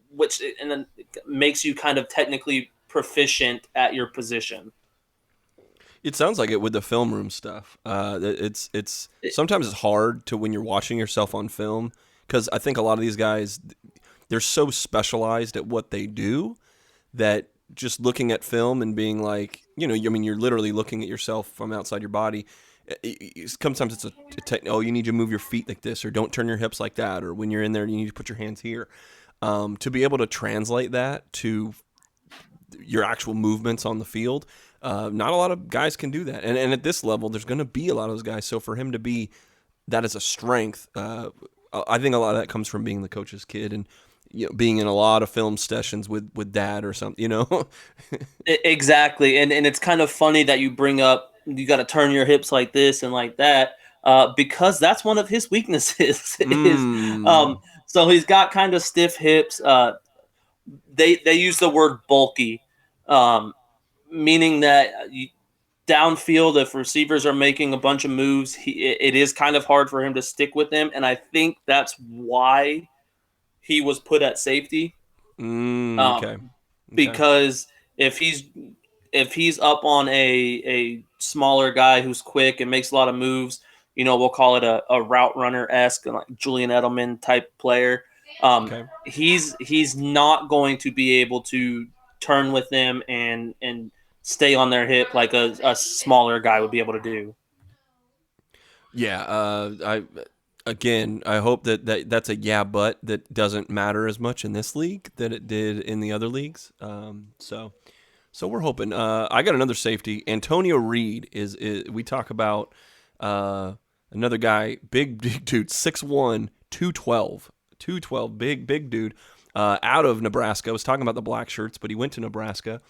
which then makes you kind of technically proficient at your position. It sounds like it with the film room stuff. It's sometimes it's hard to, when you're watching yourself on film, because I think a lot of these guys, they're so specialized at what they do that just looking at film and being like, you're literally looking at yourself from outside your body. Sometimes it's you need to move your feet like this, or don't turn your hips like that, or when you're in there, you need to put your hands here. To be able to translate that to your actual movements on the field, not a lot of guys can do that. And at this level, there's going to be a lot of those guys. So for him to be that as a strength, I think a lot of that comes from being the coach's kid and being in a lot of film sessions with dad or something, Exactly. And it's kind of funny that you bring up, you got to turn your hips like this and like that, because that's one of his weaknesses. So he's got kind of stiff hips. They use the word bulky, meaning that downfield, if receivers are making a bunch of moves, it is kind of hard for him to stick with them, and I think that's why he was put at safety. Okay. Okay. Because if he's up on a smaller guy who's quick and makes a lot of moves, we'll call it a route runner esque, like Julian Edelman type player. Okay. He's not going to be able to turn with them and stay on their hip like a smaller guy would be able to do. Yeah. I hope that's a but that doesn't matter as much in this league that it did in the other leagues. So we're hoping. I got another safety. Antonio Reed is we talk about another guy, big dude, 6'1", 212, big dude, out of Nebraska. I was talking about the black shirts, but he went to Nebraska.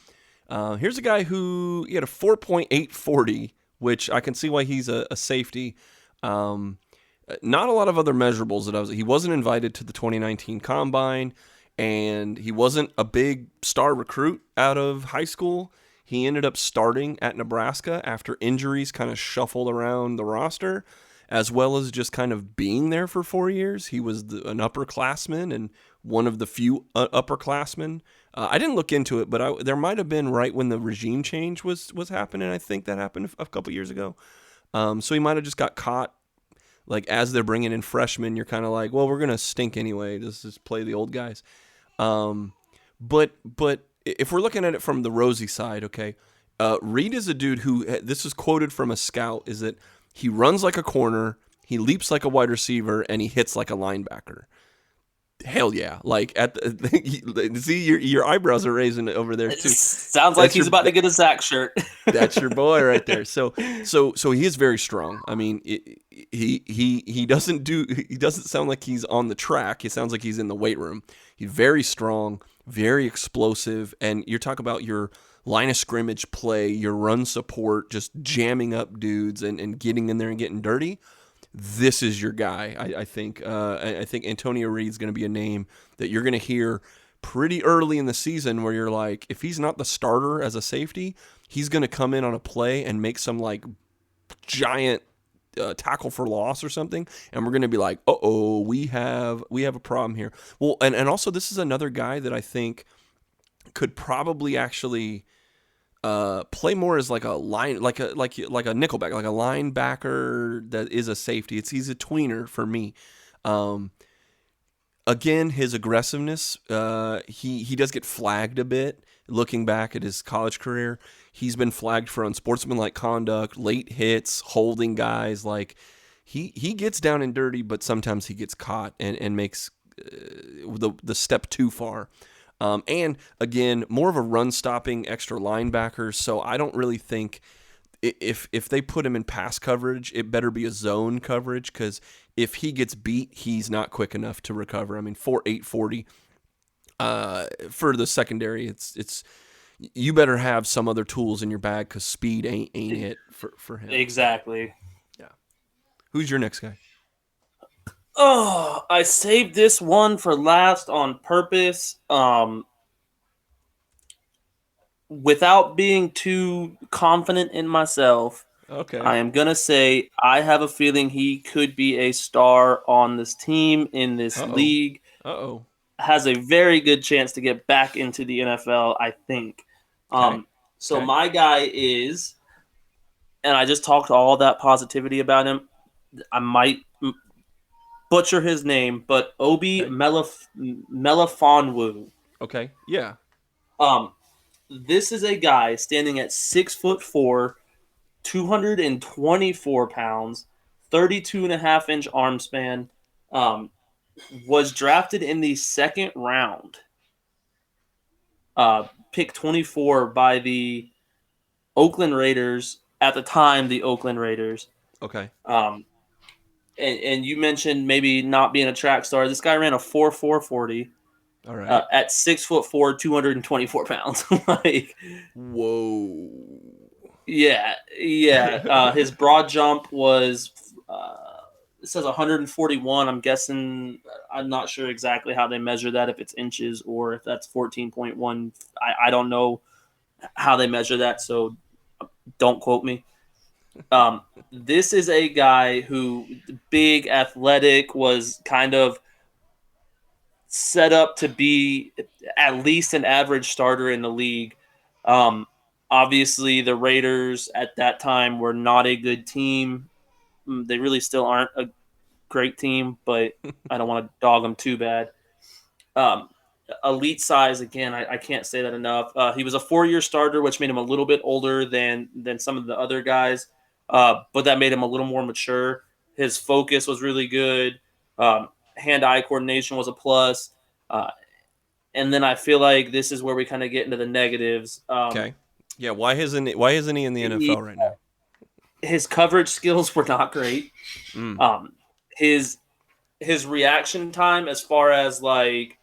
Here's a guy who he had a 4.840, which I can see why he's a safety. Not a lot of other measurables he wasn't invited to the 2019 Combine, and he wasn't a big star recruit out of high school. He ended up starting at Nebraska after injuries kind of shuffled around the roster, as well as just kind of being there for 4 years. He was an upperclassman and one of the few upperclassmen. I didn't look into it, but there might have been right when the regime change was happening. I think that happened a couple years ago. So he might have just got caught. Like, as they're bringing in freshmen, you're kind of like, well, we're going to stink anyway. Let's just play the old guys. But if we're looking at it from the rosy side, okay, Reed is a dude who, this is quoted from a scout, is that he runs like a corner, he leaps like a wide receiver, and he hits like a linebacker. Hell yeah. Like, see, your eyebrows are raising over there, too. Sounds like he's about to get a Zach shirt. That's your boy right there. So he is very strong. I mean, he doesn't sound like he's on the track. He sounds like he's in the weight room. He's very strong, very explosive, and you're talking about your line of scrimmage play, your run support, just jamming up dudes and getting in there and getting dirty. This is your guy. I think Antonio Reed's going to be a name that you're going to hear pretty early in the season, where you're like, if he's not the starter as a safety, he's going to come in on a play and make some like giant tackle for loss or something, and we're going to be like, uh-oh, we have a problem here. Well, and also this is another guy that I think could probably actually play more as like a line, like a nickelback, like a linebacker that is a safety. He's a tweener for me. Again, his aggressiveness, he does get flagged a bit. Looking back at his college career, he's been flagged for unsportsmanlike conduct, late hits, holding guys. Like, he gets down and dirty, but sometimes he gets caught and makes the step too far. And again, more of a run-stopping extra linebacker. So I don't really think if they put him in pass coverage, it better be a zone coverage, because if he gets beat, he's not quick enough to recover. I mean, 4.840 for the secondary, it's you better have some other tools in your bag, because speed ain't it for him. Exactly. Yeah. Who's your next guy? Oh, I saved this one for last on purpose. Without being too confident in myself, Okay. I am going to say I have a feeling he could be a star on this team, in this league. Uh-oh. Has a very good chance to get back into the NFL, I think. So my guy is, and I just talked all that positivity about him. I might butcher his name, but Obi Melifonwu. Okay. Yeah. This is a guy standing at 6'4", 224 pounds, 32.5-inch arm span. Was drafted in the second round. Pick 24 by the Oakland Raiders, at the time, the Oakland Raiders. Okay. And you mentioned maybe not being a track star. This guy ran a 4.440. All right. At 6'4", 224 pounds. Like, whoa. Yeah. His broad jump was it says 141. I'm guessing, I'm not sure exactly how they measure that, if it's inches or if that's 14.1. I don't know how they measure that, so Don't quote me. This is a guy who big, athletic, was kind of set up to be at least an average starter in the league. Um, Obviously, the Raiders at that time were not a good team. They really still aren't a great team, but I don't want to dog them too bad. Um, Elite size, again, I can't say that enough. He was a 4-year starter, which made him a little bit older than some of the other guys, but that made him a little more mature. His focus was really good. Hand-eye coordination was a plus. And then I feel like this is where we kind of get into the negatives. Okay. Yeah, why isn't he in the NFL right now? His coverage skills were not great. His reaction time, as far as like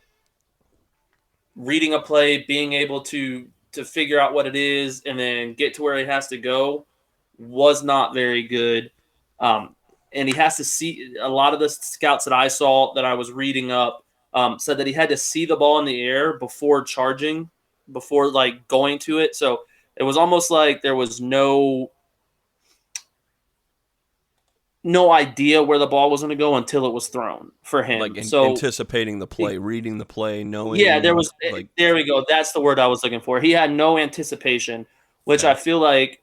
reading a play, being able to figure out what it is, and then get to where he has to go, was not very good. And he has to see, a lot of the scouts that I saw that I was reading up said that he had to see the ball in the air before charging, before like going to it. So it was almost like there was no idea where the ball was going to go until it was thrown for him. Like so anticipating the play, reading the play, knowing. Yeah, there we go. That's the word I was looking for. He had no anticipation, which I feel like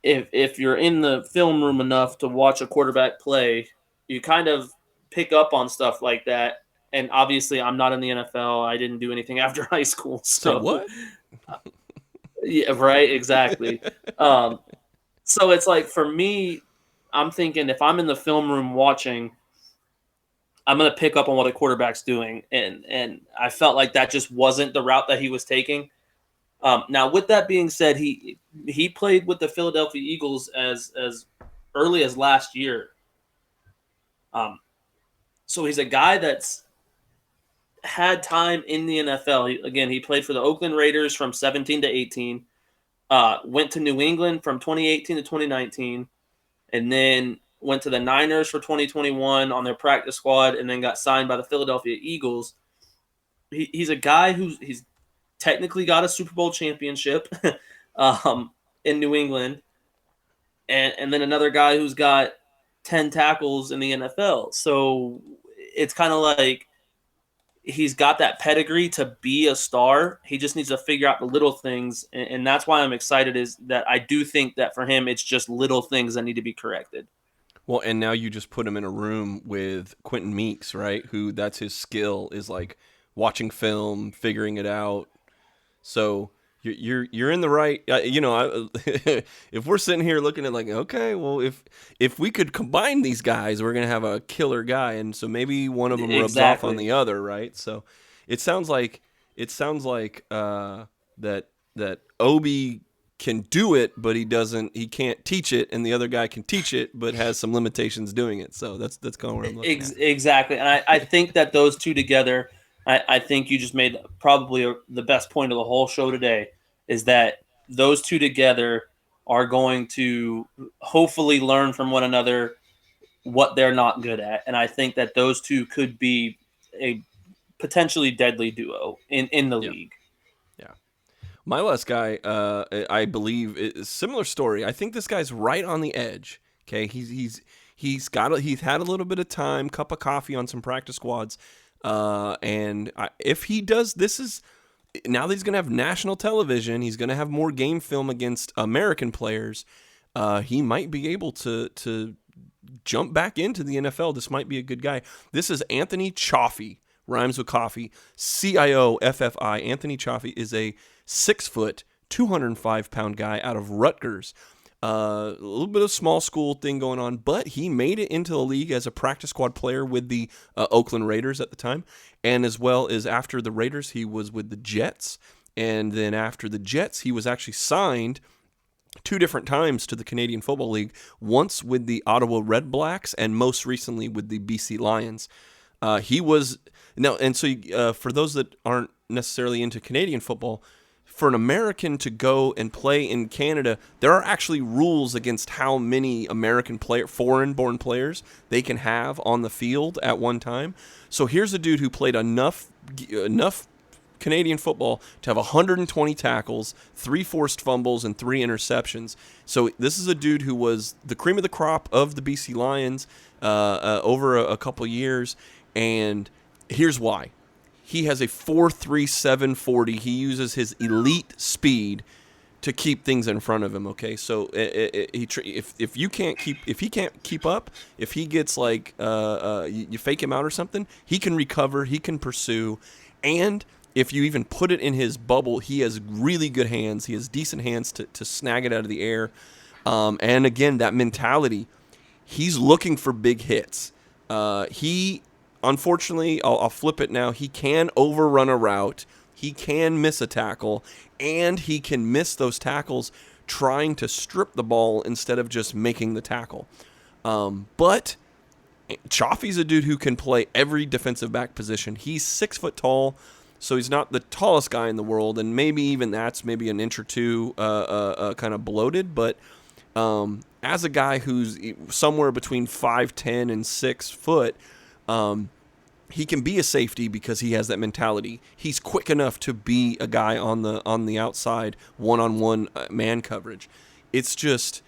if you're in the film room enough to watch a quarterback play, you kind of pick up on stuff like that. And obviously, I'm not in the NFL. I didn't do anything after high school. So what? Yeah, right. Exactly. So it's like, for me, I'm thinking if I'm in the film room watching, I'm going to pick up on what a quarterback's doing. And I felt like that just wasn't the route that he was taking. Now, with that being said, he played with the Philadelphia Eagles as early as last year. So he's a guy that's had time in the NFL. He played for the Oakland Raiders from 17 to 18, went to New England from 2018 to 2019, and then went to the Niners for 2021 on their practice squad, and then got signed by the Philadelphia Eagles. He's a guy he's technically got a Super Bowl championship in New England, and then another guy who's got 10 tackles in the NFL. So it's kind of like he's got that pedigree to be a star. He just needs to figure out the little things, and that's why I'm excited, is that I do think that for him it's just little things that need to be corrected. Well, and now you just put him in a room with Quentin Meeks, right? Who, that's his skill, is like watching film, figuring it out. So you're in the right. If we're sitting here looking at like, okay, well, if we could combine these guys, we're gonna have a killer guy, and so maybe one of them rubs off on the other, right? So it sounds like that Obi can do it, but he can't teach it, and the other guy can teach it, but has some limitations doing it. So that's kind of where I'm looking at. Exactly, and I think that those two together, I think you just made probably the best point of the whole show today, is that those two together are going to hopefully learn from one another what they're not good at, and I think that those two could be a potentially deadly duo in the league. My last guy, I believe, is similar story. I think this guy's right on the edge. Okay, he's had a little bit of time, cup of coffee on some practice squads, and if he does, now that he's gonna have national television, he's gonna have more game film against American players. He might be able to jump back into the NFL. This might be a good guy. This is Anthony Cioffi, rhymes with coffee, Cioffi. Anthony Cioffi is a 6 foot, 205-pound guy out of Rutgers. A little bit of small school thing going on, but he made it into the league as a practice squad player with the Oakland Raiders at the time, and as well as after the Raiders, he was with the Jets, and then after the Jets, he was actually signed 2 different times to the Canadian Football League, once with the Ottawa Red Blacks, and most recently with the BC Lions. For those that aren't necessarily into Canadian football, for an American to go and play in Canada, there are actually rules against how many foreign-born players they can have on the field at one time. So here's a dude who played enough Canadian football to have 120 tackles, 3 forced fumbles, and 3 interceptions. So this is a dude who was the cream of the crop of the BC Lions over a couple years, and here's why. He has a 4.37 40. He uses his elite speed to keep things in front of him. Okay, so if he can't keep up, if he gets like you fake him out or something, he can recover, he can pursue, and if you even put it in his bubble, he has really good hands. He has decent hands to snag it out of the air, and again, that mentality. He's looking for big hits. He unfortunately, I'll flip it now. He can overrun a route. He can miss a tackle, and he can miss those tackles trying to strip the ball instead of just making the tackle. But Chaffee's a dude who can play every defensive back position. He's 6 foot tall, so he's not the tallest guy in the world, and maybe even that's maybe an inch or two kind of bloated. But as a guy who's somewhere between 5'10" and 6 foot, he can be a safety because he has that mentality. He's quick enough to be a guy on the outside, one-on-one man coverage. It's just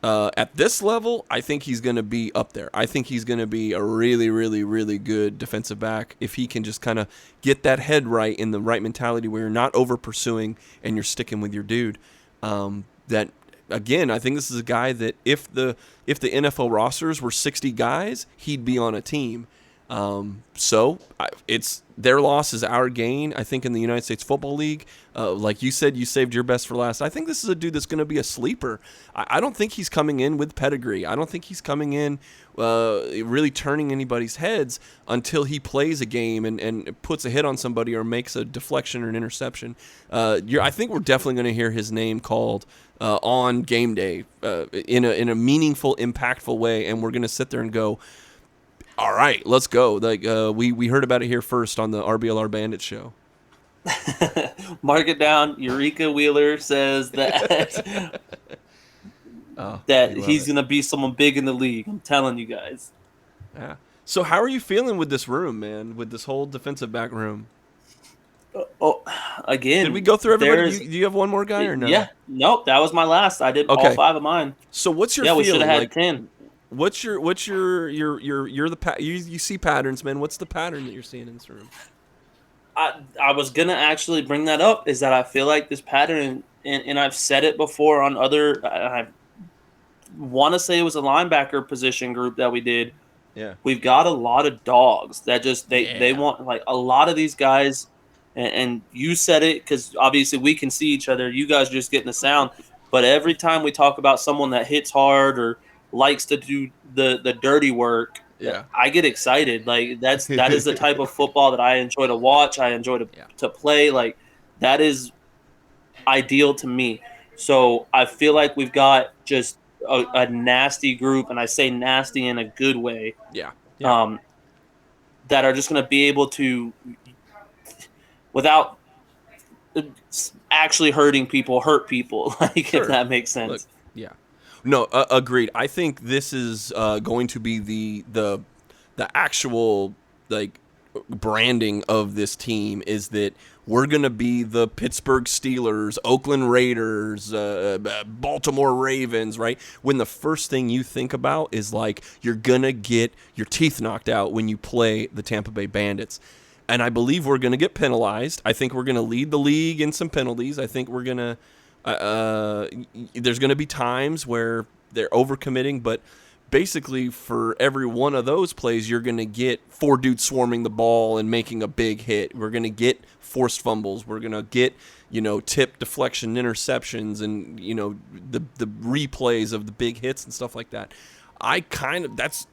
at this level, I think he's going to be up there. I think he's going to be a really, really, really good defensive back if he can just kind of get that head right in the right mentality where you're not over pursuing and you're sticking with your dude. That again, I think this is a guy that if the NFL rosters were 60 guys, he'd be on a team. So it's their loss is our gain. I think in the United States Football League, like you said, you saved your best for last. I think this is a dude that's going to be a sleeper. I don't think he's coming in with pedigree. I don't think he's coming in really turning anybody's heads until he plays a game and puts a hit on somebody or makes a deflection or an interception. I think we're definitely going to hear his name called on game day in a meaningful, impactful way, and we're going to sit there and go, all right, let's go. Like we heard about it here first on the RBLR Bandits show. Mark it down. Eureka Wheeler says that he's going to be someone big in the league. I'm telling you guys. Yeah. So how are you feeling with this room, man? With this whole defensive back room? Again, did we go through everybody? Do you have one more guy or no? Yeah. Nope. That was my last. I did all 5 of mine. So what's your feeling? We should have had 10. What's your you see patterns, man? What's the pattern that you're seeing in this room? I was gonna actually bring that up. Is that I feel like this pattern, and I've said it before on other. I want to say it was a linebacker position group that we did. Yeah, we've got a lot of dogs that just they want, like, a lot of these guys. And you said it because obviously we can see each other. You guys are just getting the sound, but every time we talk about someone that hits hard or likes to do the dirty work, I get excited. Like that is the type of football that I enjoy to watch. I enjoy to play. Like that is ideal to me. So I feel like we've got just a nasty group, and I say nasty in a good way. That are just going to be able to, without actually hurting people, hurt people. Like if that makes sense. Look, no, agreed. I think this is going to be the actual like branding of this team is that we're going to be the Pittsburgh Steelers, Oakland Raiders, Baltimore Ravens, right? When the first thing you think about is like you're going to get your teeth knocked out when you play the Tampa Bay Bandits. And I believe we're going to get penalized. I think we're going to lead the league in some penalties. I think we're going to there's going to be times where they're overcommitting, but basically for every one of those plays, you're going to get 4 dudes swarming the ball and making a big hit. We're going to get forced fumbles. We're going to get, tip, deflection, interceptions, and, the replays of the big hits and stuff like that. That's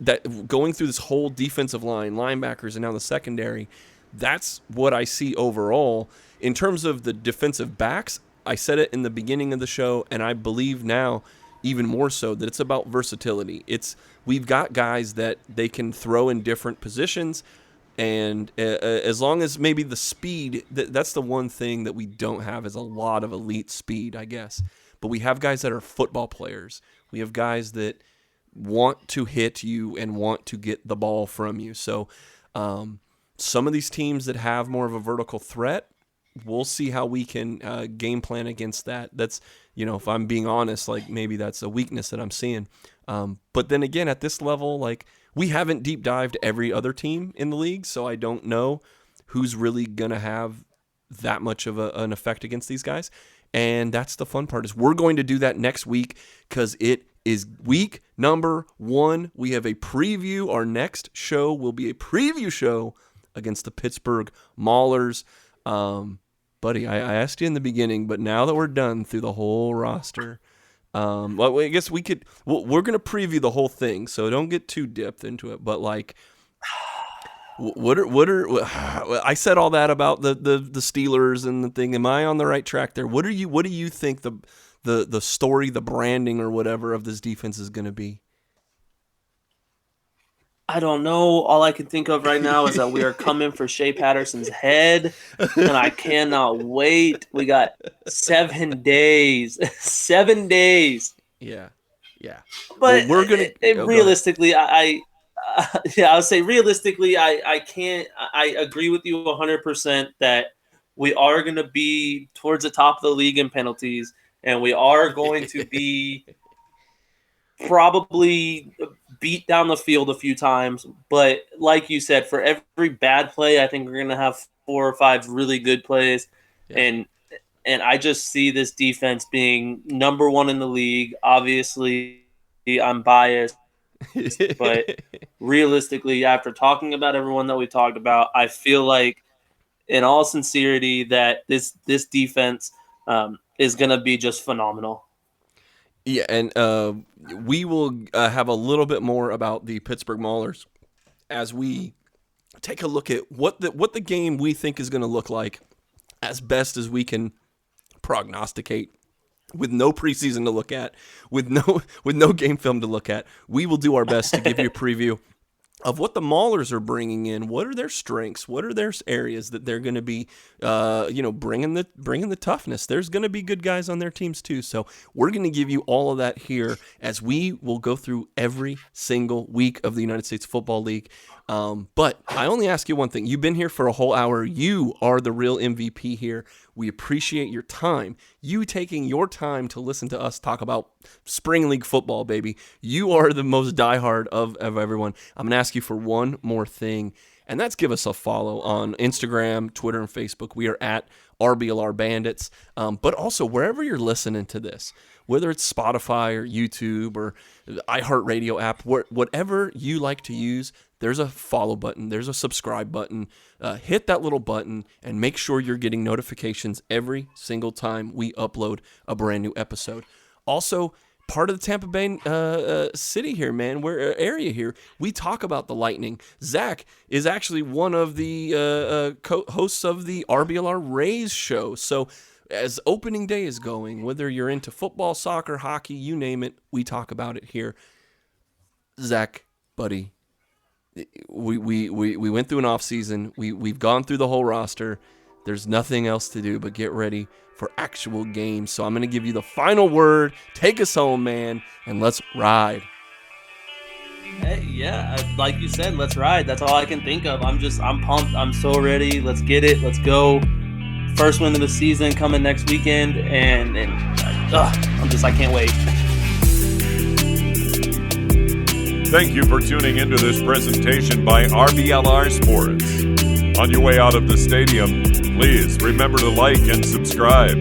going through this whole defensive line, linebackers, and now the secondary. That's what I see overall. In terms of the defensive backs, I said it in the beginning of the show, and I believe now even more so that it's about versatility. We've got guys that they can throw in different positions, and as long as maybe the speed, that's the one thing that we don't have is a lot of elite speed, I guess. But we have guys that are football players. We have guys that want to hit you and want to get the ball from you. So some of these teams that have more of a vertical threat, we'll see how we can game plan against that. That's, if I'm being honest, like maybe that's a weakness that I'm seeing. But then again, at this level, like we haven't deep dived every other team in the league, so I don't know who's really going to have that much of an effect against these guys. And that's the fun part, is we're going to do that next week because it is week number 1. We have a preview. Our next show will be a preview show against the Pittsburgh Maulers. Buddy, I asked you in the beginning, but now that we're done through the whole roster, well, I guess we're going to preview the whole thing, so don't get too dipped into it. But like, I said all that about the Steelers and the thing. Am I on the right track there? What do you think the story, the branding or whatever of this defense is going to be? I don't know. All I can think of right now is that we are coming for Shea Patterson's head, and I cannot wait. We got 7 days. 7 days. Yeah. But we're gonna realistically, I would say realistically, I can't. I agree with you 100% that we are going to be towards the top of the league in penalties, and we are going to be probably beat down the field a few times. But like you said, for every bad play, I think we're going to have 4 or 5 really good plays. Yeah. And I just see this defense being number 1 in the league. Obviously, I'm biased. But realistically, after talking about everyone that we talked about, I feel like, in all sincerity, that this defense is going to be just phenomenal. Yeah, and we will have a little bit more about the Pittsburgh Maulers as we take a look at what the game we think is going to look like, as best as we can prognosticate. With no preseason to look at, with no game film to look at, we will do our best to give you a preview of what the Maulers are bringing in. What are their strengths? What are their areas that they're going to be, bringing the toughness? There's going to be good guys on their teams too. So we're going to give you all of that here as we will go through every single week of the United States Football League. But I only ask you one thing. You've been here for a whole hour. You are the real MVP here. We appreciate your time. You taking your time to listen to us talk about Spring League football, baby. You are the most diehard of everyone. I'm going to ask you for one more thing, and that's give us a follow on Instagram, Twitter, and Facebook. We are at RBLR Bandits. But also, wherever you're listening to this, whether it's Spotify or YouTube or the iHeartRadio app, whatever you like to use, there's a follow button, there's a subscribe button. Hit that little button and make sure you're getting notifications every single time we upload a brand new episode. Also, part of the Tampa Bay city here, man, area here, we talk about the Lightning. Zach is actually one of the hosts of the RBLR Rays show. So as opening day is going, whether you're into football, soccer, hockey, you name it, we talk about it here. Zach, buddy, we went through an off season. We've gone through the whole roster. There's nothing else to do but get ready for actual games. So I'm going to give you the final word. Take us home, man, and let's ride. Hey, yeah, like you said, let's ride. That's all I can think of. I'm pumped. I'm so ready. Let's get it. Let's go. First win of the season coming next weekend, and I can't wait. Thank you for tuning into this presentation by RBLR Sports. On your way out of the stadium, please remember to like and subscribe.